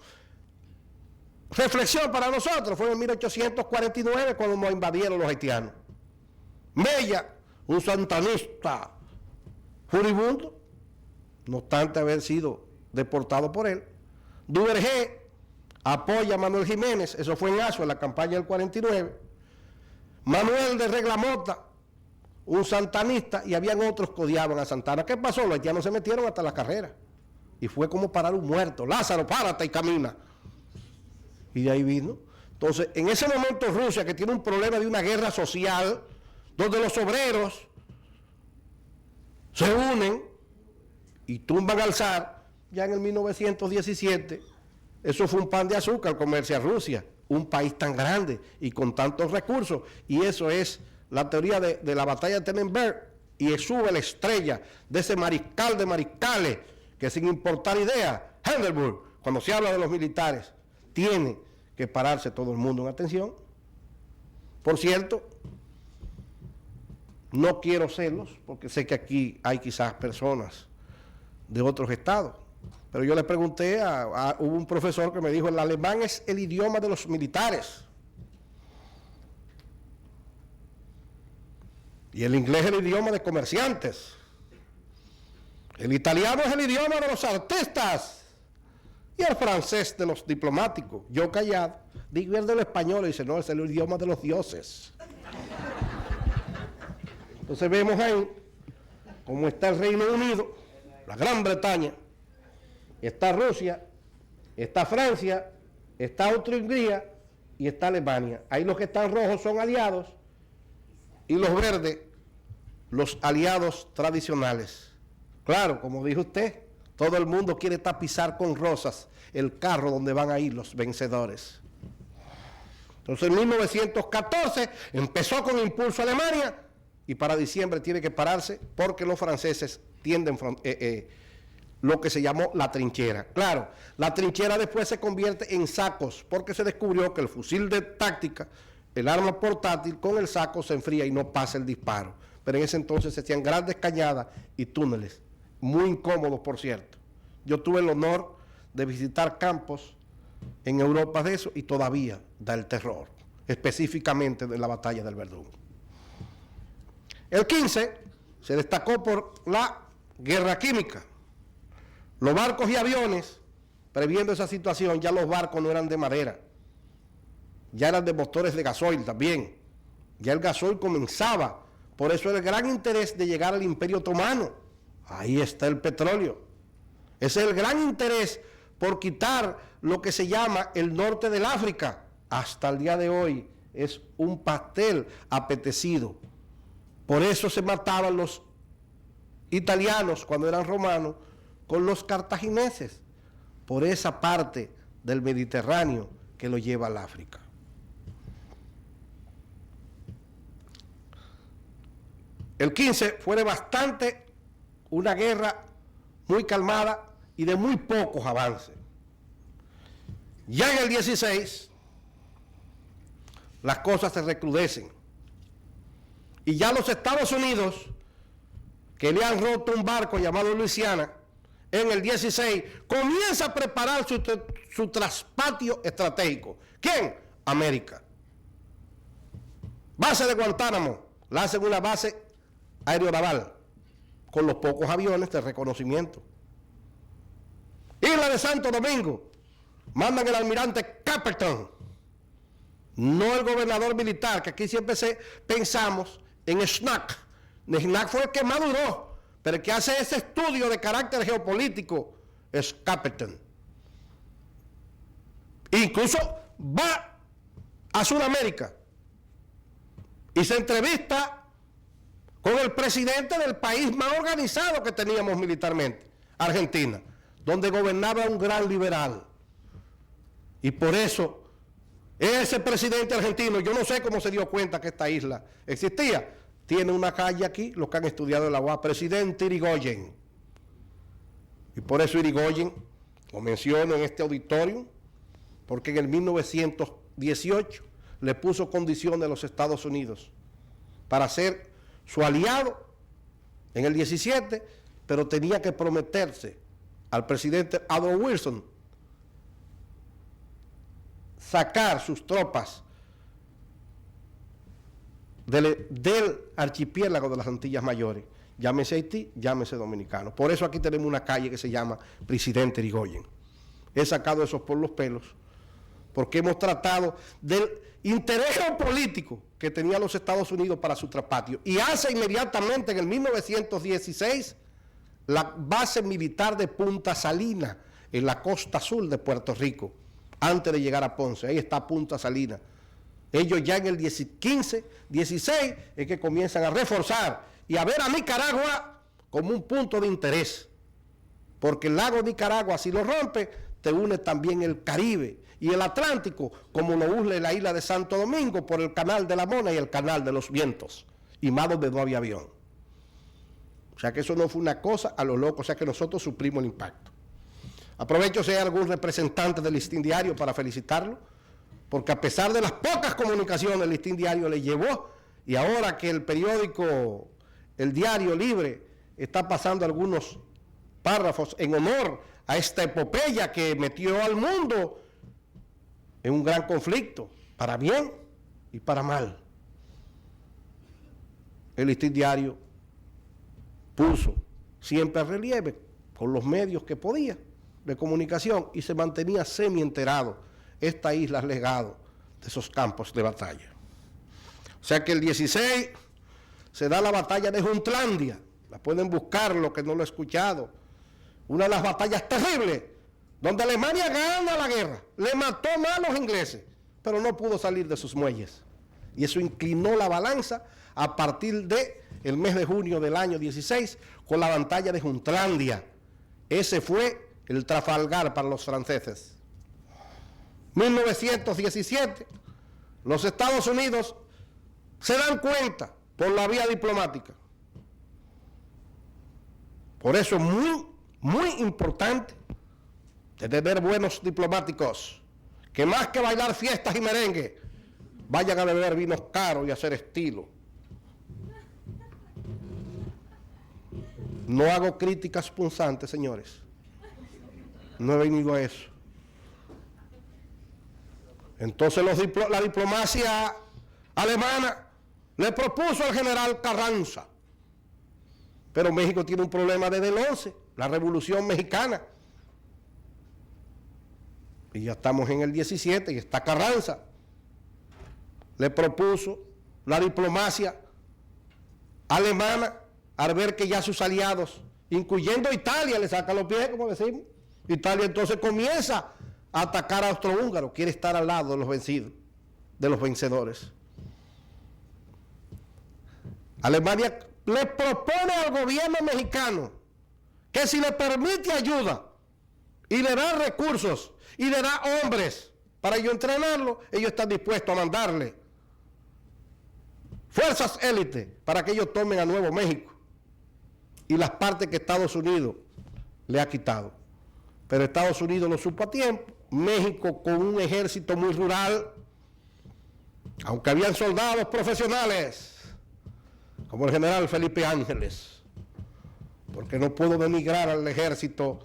reflexión para nosotros fue en 1849 cuando nos invadieron los haitianos. Mella, un santanista furibundo, no obstante haber sido deportado por él. Duvergé apoya a Manuel Jiménez, eso fue en Azua, en la campaña del 49. Manuel de Reglamota, un santanista, y habían otros que odiaban a Santana. ¿Qué pasó? Los haitianos se metieron hasta la carrera. Y fue como parar un muerto. Lázaro, párate y camina. Y de ahí vino. Entonces, en ese momento Rusia, que tiene un problema de una guerra social, donde los obreros se unen y tumban al zar, ya en el 1917, eso fue un pan de azúcar comerse a Rusia, un país tan grande y con tantos recursos. Y eso es la teoría de la batalla de Tannenberg, y sube la estrella de ese mariscal de mariscales, que sin importar idea, Hindenburg, cuando se habla de los militares, tiene que pararse todo el mundo en atención. Por cierto, no quiero celos, porque sé que aquí hay quizás personas de otros estados, pero yo le pregunté hubo un profesor que me dijo, el alemán es el idioma de los militares, y el inglés es el idioma de comerciantes, el italiano es el idioma de los artistas, y el francés de los diplomáticos. Yo callado, digo el de los españoles, dice, no, es el idioma de los dioses. Entonces vemos ahí cómo está el Reino Unido, la Gran Bretaña, está Rusia, está Francia, está Austria-Hungría y está Alemania. Ahí los que están rojos son aliados y los verdes, los aliados tradicionales. Claro, como dijo usted, todo el mundo quiere tapizar con rosas el carro donde van a ir los vencedores. Entonces en 1914 empezó con impulso Alemania y para diciembre tiene que pararse porque los franceses tienden lo que se llamó la trinchera. Claro, la trinchera después se convierte en sacos porque se descubrió que el fusil de táctica, el arma portátil, con el saco se enfría y no pasa el disparo. Pero en ese entonces se hacían grandes cañadas y túneles, muy incómodos por cierto. Yo tuve el honor de visitar campos en Europa de eso y todavía da el terror, específicamente de la batalla del Verdún. El 15 se destacó por la guerra química. Los barcos y aviones, previendo esa situación, ya los barcos no eran de madera, ya eran de motores de gasoil también. Ya el gasoil comenzaba, por eso el gran interés de llegar al Imperio Otomano. Ahí está el petróleo. Ese es el gran interés por quitar lo que se llama el norte del África. Hasta el día de hoy es un pastel apetecido. Por eso se mataban los italianos cuando eran romanos con los cartagineses, por esa parte del Mediterráneo que lo lleva al África. El 15 fue bastante una guerra muy calmada y de muy pocos avances. Ya en el 16 las cosas se recrudecen y ya los Estados Unidos, que le han roto un barco llamado Luisiana, en el 16 comienza a preparar su traspatio estratégico. ¿Quién? América. Base de Guantánamo, la hacen una base aeronaval con los pocos aviones de reconocimiento. Isla de Santo Domingo, mandan el almirante Capperton, no el gobernador militar, que aquí siempre pensamos en Schnack. Schnack fue el que maduró, pero el que hace ese estudio de carácter geopolítico es Capperton. Incluso va a Sudamérica y se entrevista con el presidente del país más organizado que teníamos militarmente, Argentina, donde gobernaba un gran liberal. Y por eso, ese presidente argentino, yo no sé cómo se dio cuenta que esta isla existía, tiene una calle aquí, los que han estudiado en la UAS, Presidente Irigoyen. Y por eso Irigoyen, lo menciono en este auditorio, porque en el 1918 le puso condiciones a los Estados Unidos para ser su aliado en el 17, pero tenía que prometerse al presidente Woodrow Wilson sacar sus tropas del archipiélago de las Antillas Mayores, llámese Haití, llámese Dominicano. Por eso aquí tenemos una calle que se llama Presidente Irigoyen. He sacado eso por los pelos, porque hemos tratado del interés geopolítico que tenía los Estados Unidos para su traspatio. Y hace inmediatamente, en el 1916, la base militar de Punta Salina, en la costa sur de Puerto Rico, antes de llegar a Ponce. Ahí está Punta Salina. Ellos ya en el 15, 16, es que comienzan a reforzar y a ver a Nicaragua como un punto de interés. Porque el lago Nicaragua, si lo rompe, te une también el Caribe y el Atlántico, como lo une la isla de Santo Domingo por el Canal de la Mona y el Canal de los Vientos, y más donde no había avión. O sea que eso no fue una cosa a lo loco, o sea que nosotros suplimos el impacto. Aprovecho si hay algún representante del Listín Diario para felicitarlo, porque a pesar de las pocas comunicaciones el Listín Diario le llevó, y ahora que el periódico, el Diario Libre, está pasando algunos párrafos en honor a esta epopeya que metió al mundo en un gran conflicto, para bien y para mal. El Listín Diario puso siempre a relieve, con los medios que podía, de comunicación, y se mantenía semi-enterado esta isla legado de esos campos de batalla. O sea que el 16 se da la batalla de Juntlandia, la pueden buscar los que no lo han escuchado, una de las batallas terribles, donde Alemania gana la guerra, le mató más a los ingleses, pero no pudo salir de sus muelles. Y eso inclinó la balanza a partir del mes de junio del año 16, con la batalla de Juntlandia. Ese fue el Trafalgar para los franceses. 1917, los Estados Unidos se dan cuenta por la vía diplomática. Por eso es muy importante de tener buenos diplomáticos, que más que bailar fiestas y merengue, vayan a beber vinos caros y hacer estilo. No hago críticas punzantes, señores. No he venido a eso. Entonces la diplomacia alemana le propuso al general Carranza. Pero México tiene un problema desde el 11, la Revolución Mexicana. Y ya estamos en el 17 y está Carranza. Le propuso la diplomacia alemana al ver que ya sus aliados, incluyendo Italia, le sacan los pies, como decimos. Italia entonces comienza a atacar a austrohúngaro, quiere estar al lado de los vencidos, de los vencedores. Alemania le propone al gobierno mexicano que si le permite ayuda y le da recursos y le da hombres para ellos entrenarlo, ellos están dispuestos a mandarle fuerzas élite para que ellos tomen a Nuevo México y las partes que Estados Unidos le ha quitado. Pero Estados Unidos lo supo a tiempo. México, con un ejército muy rural, aunque habían soldados profesionales, como el general Felipe Ángeles, porque no puedo denigrar al ejército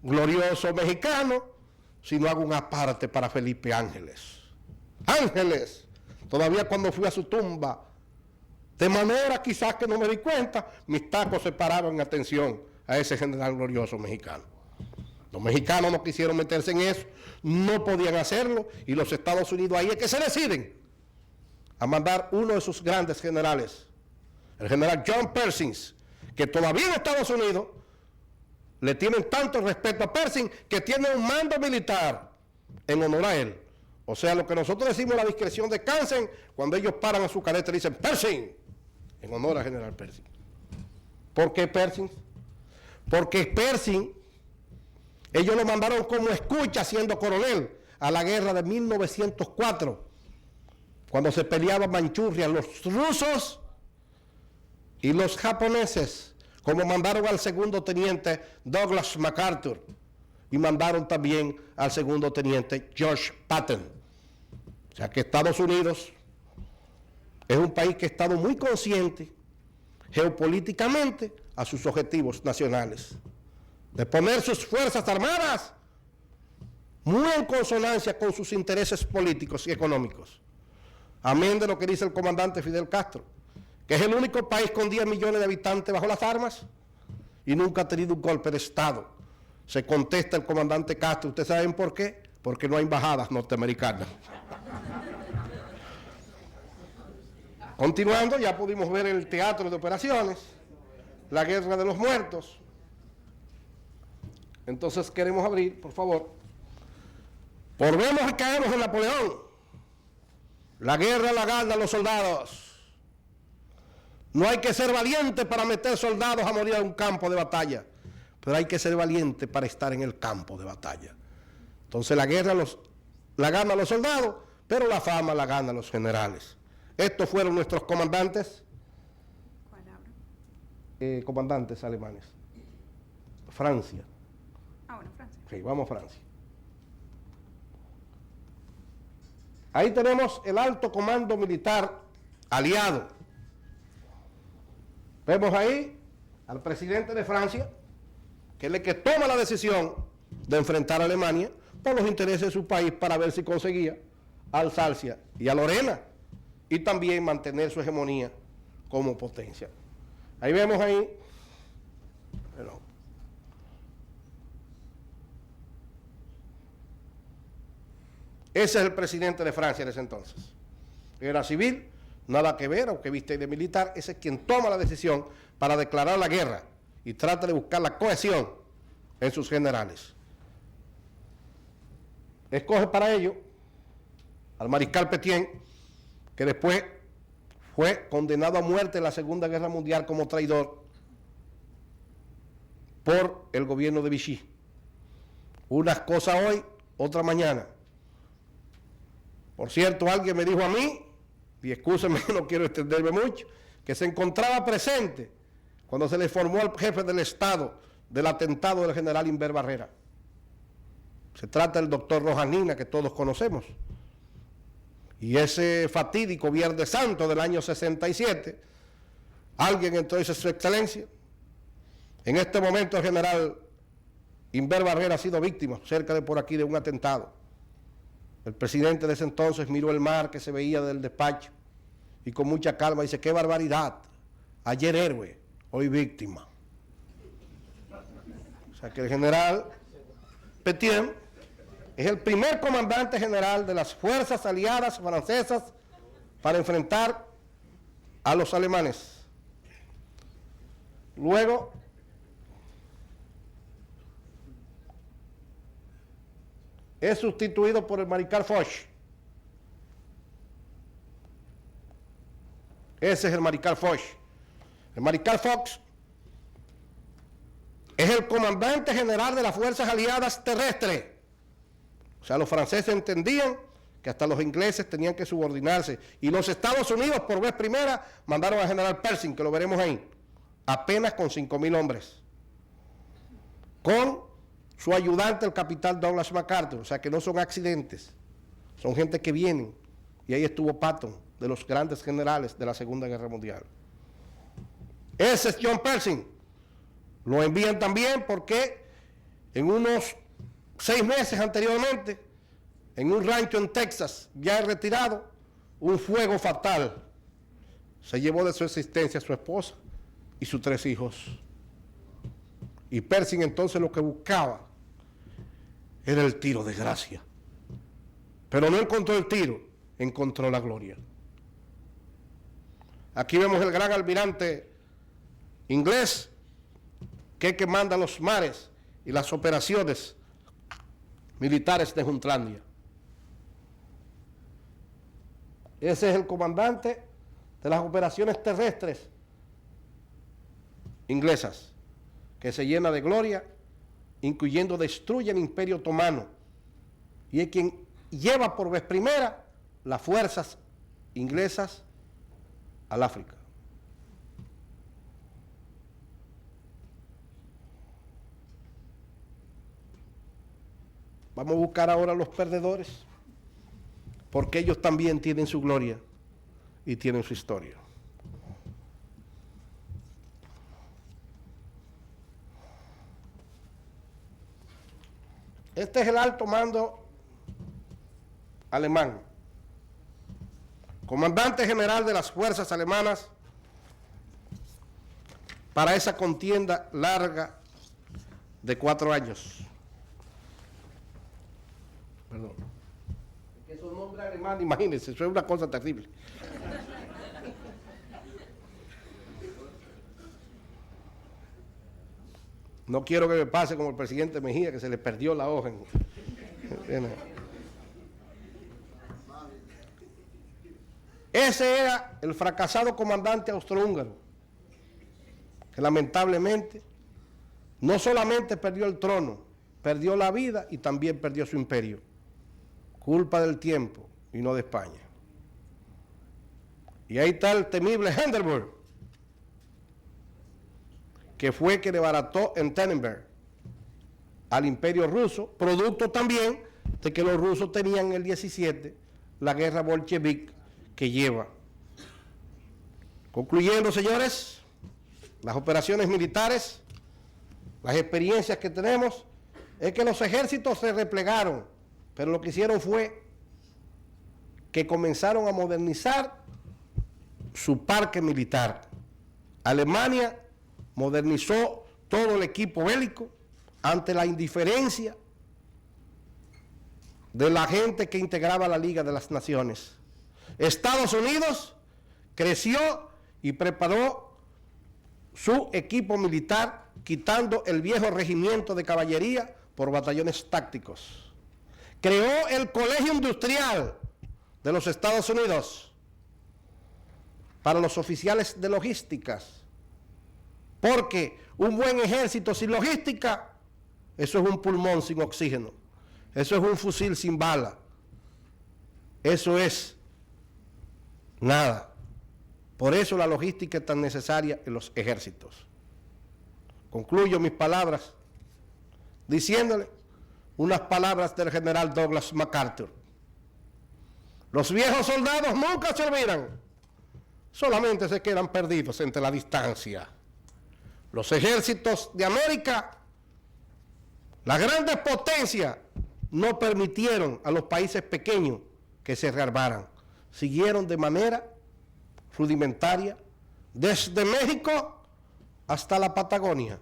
glorioso mexicano si no hago una parte para Felipe Ángeles. Ángeles, todavía cuando fui a su tumba, de manera quizás que no me di cuenta, mis tacos se pararon en atención a ese general glorioso mexicano. Los mexicanos no quisieron meterse en eso, no podían hacerlo, y los Estados Unidos ahí es que se deciden a mandar uno de sus grandes generales, el general John Pershing, que todavía en Estados Unidos le tienen tanto respeto a Pershing que tiene un mando militar en honor a él. O sea, lo que nosotros decimos la discreción de Kansen, cuando ellos paran a su careta dicen Pershing, en honor al general Pershing. ¿Por qué Pershing? Porque Pershing, ellos lo mandaron como escucha siendo coronel a la guerra de 1904, cuando se peleaba Manchuria, los rusos y los japoneses, como mandaron al segundo teniente Douglas MacArthur y mandaron también al segundo teniente George Patton. O sea que Estados Unidos es un país que ha estado muy consciente geopolíticamente a sus objetivos nacionales, de poner sus fuerzas armadas muy en consonancia con sus intereses políticos y económicos. Amén de lo que dice el comandante Fidel Castro, que es el único país con 10 millones de habitantes bajo las armas y nunca ha tenido un golpe de Estado. Se contesta el comandante Castro, ¿ustedes saben por qué? Porque no hay embajadas norteamericanas. Continuando, ya pudimos ver el teatro de operaciones, la guerra de los muertos. Entonces queremos abrir, por favor. Volvemos y caemos en Napoleón. La guerra la ganan los soldados. No hay que ser valiente para meter soldados a morir en un campo de batalla, pero hay que ser valiente para estar en el campo de batalla. Entonces la guerra la ganan los soldados, pero la fama la ganan los generales. Estos fueron nuestros comandantes. ¿Cuál habla? Comandantes alemanes. Francia. Bueno, Francia. Sí, vamos a Francia. Ahí tenemos el alto comando militar aliado. Vemos ahí al presidente de Francia, que es el que toma la decisión de enfrentar a Alemania por los intereses de su país para ver si conseguía a Alsacia y a Lorena y también mantener su hegemonía como potencia. Ahí vemos ahí, ese es el presidente de Francia en ese entonces. Era civil, nada que ver, aunque viste de militar, ese es quien toma la decisión para declarar la guerra y trata de buscar la cohesión en sus generales. Escoge para ello al mariscal Pétain, que después fue condenado a muerte en la Segunda Guerra Mundial como traidor por el gobierno de Vichy. Unas cosas hoy, otra mañana. Por cierto, alguien me dijo a mí, y excúsenme, no quiero extenderme mucho, que se encontraba presente cuando se le informó al jefe del Estado del atentado del general Inver Barrera. Se trata del doctor Rojanina, que todos conocemos. Y ese fatídico Viernes Santo del año 67, alguien entonces, su excelencia, en este momento el general Inver Barrera ha sido víctima, cerca de por aquí, de un atentado. El presidente de ese entonces miró el mar que se veía del despacho y con mucha calma dice, qué barbaridad, ayer héroe, hoy víctima. O sea que el general Pétain es el primer comandante general de las fuerzas aliadas francesas para enfrentar a los alemanes. Luego, es sustituido por el mariscal Foch. Ese es el mariscal Foch. El mariscal Foch es el comandante general de las fuerzas aliadas terrestres. O sea, los franceses entendían que hasta los ingleses tenían que subordinarse. Y los Estados Unidos, por vez primera, mandaron al general Pershing, que lo veremos ahí, apenas con 5,000 hombres. Con su ayudante, el capitán Douglas MacArthur. O sea, que no son accidentes. Son gente que vienen. Y ahí estuvo Patton, de los grandes generales de la Segunda Guerra Mundial. Ese es John Pershing. Lo envían también porque en unos 6 meses anteriormente, en un rancho en Texas, ya retirado, un fuego fatal se llevó de su existencia a su esposa y sus 3 hijos. Y Pershing entonces lo que buscaba era el tiro de gracia. Pero no encontró el tiro, encontró la gloria. Aquí vemos el gran almirante inglés, que manda los mares y las operaciones militares de Jutlandia. Ese es el comandante de las operaciones terrestres inglesas, que se llena de gloria, incluyendo destruye el Imperio Otomano, y es quien lleva por vez primera las fuerzas inglesas al África. Vamos a buscar ahora a los perdedores, porque ellos también tienen su gloria y tienen su historia. Este es el alto mando alemán, comandante general de las fuerzas alemanas para esa contienda larga de 4 años. Perdón. Es que esos nombres alemanes, imagínense, eso es una cosa terrible. No quiero que me pase como el presidente Mejía, que se le perdió la hoja. Ese era el fracasado comandante austrohúngaro, que lamentablemente no solamente perdió el trono, perdió la vida y también perdió su imperio. Culpa del tiempo y no de España. Y ahí está el temible Hindenburg, que fue que desbarató en Tannenberg al imperio ruso, producto también de que los rusos tenían en el 17 la guerra bolchevique que lleva. Concluyendo, señores, las operaciones militares, las experiencias que tenemos, es que los ejércitos se replegaron, pero lo que hicieron fue que comenzaron a modernizar su parque militar. Alemania modernizó todo el equipo bélico ante la indiferencia de la gente que integraba la Liga de las Naciones. Estados Unidos creció y preparó su equipo militar, quitando el viejo regimiento de caballería por batallones tácticos. Creó el Colegio Industrial de los Estados Unidos para los oficiales de logísticas, porque un buen ejército sin logística, eso es un pulmón sin oxígeno, eso es un fusil sin bala, eso es nada. Por eso la logística es tan necesaria en los ejércitos. Concluyo mis palabras diciéndole unas palabras del general Douglas MacArthur. Los viejos soldados nunca se olvidan, solamente se quedan perdidos entre la distancia. Los ejércitos de América, las grandes potencias, no permitieron a los países pequeños que se rearmaran. Siguieron de manera rudimentaria desde México hasta la Patagonia.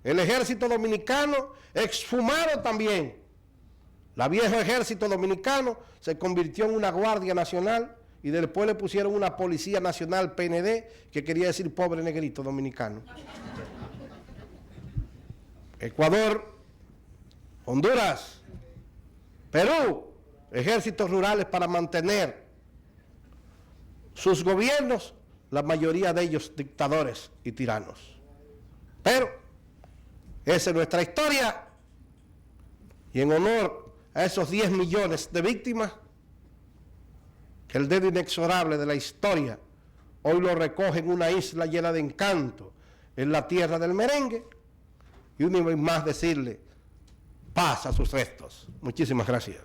El ejército dominicano exhumaron también. El viejo ejército dominicano se convirtió en una Guardia Nacional y después le pusieron una Policía Nacional PND, que quería decir pobre negrito dominicano. Ecuador, Honduras, Perú, ejércitos rurales para mantener sus gobiernos, la mayoría de ellos dictadores y tiranos. Pero esa es nuestra historia, y en honor a esos 10 millones de víctimas, que el dedo inexorable de la historia hoy lo recoge en una isla llena de encanto, en la tierra del merengue, y una vez más decirle paz a sus restos. Muchísimas gracias.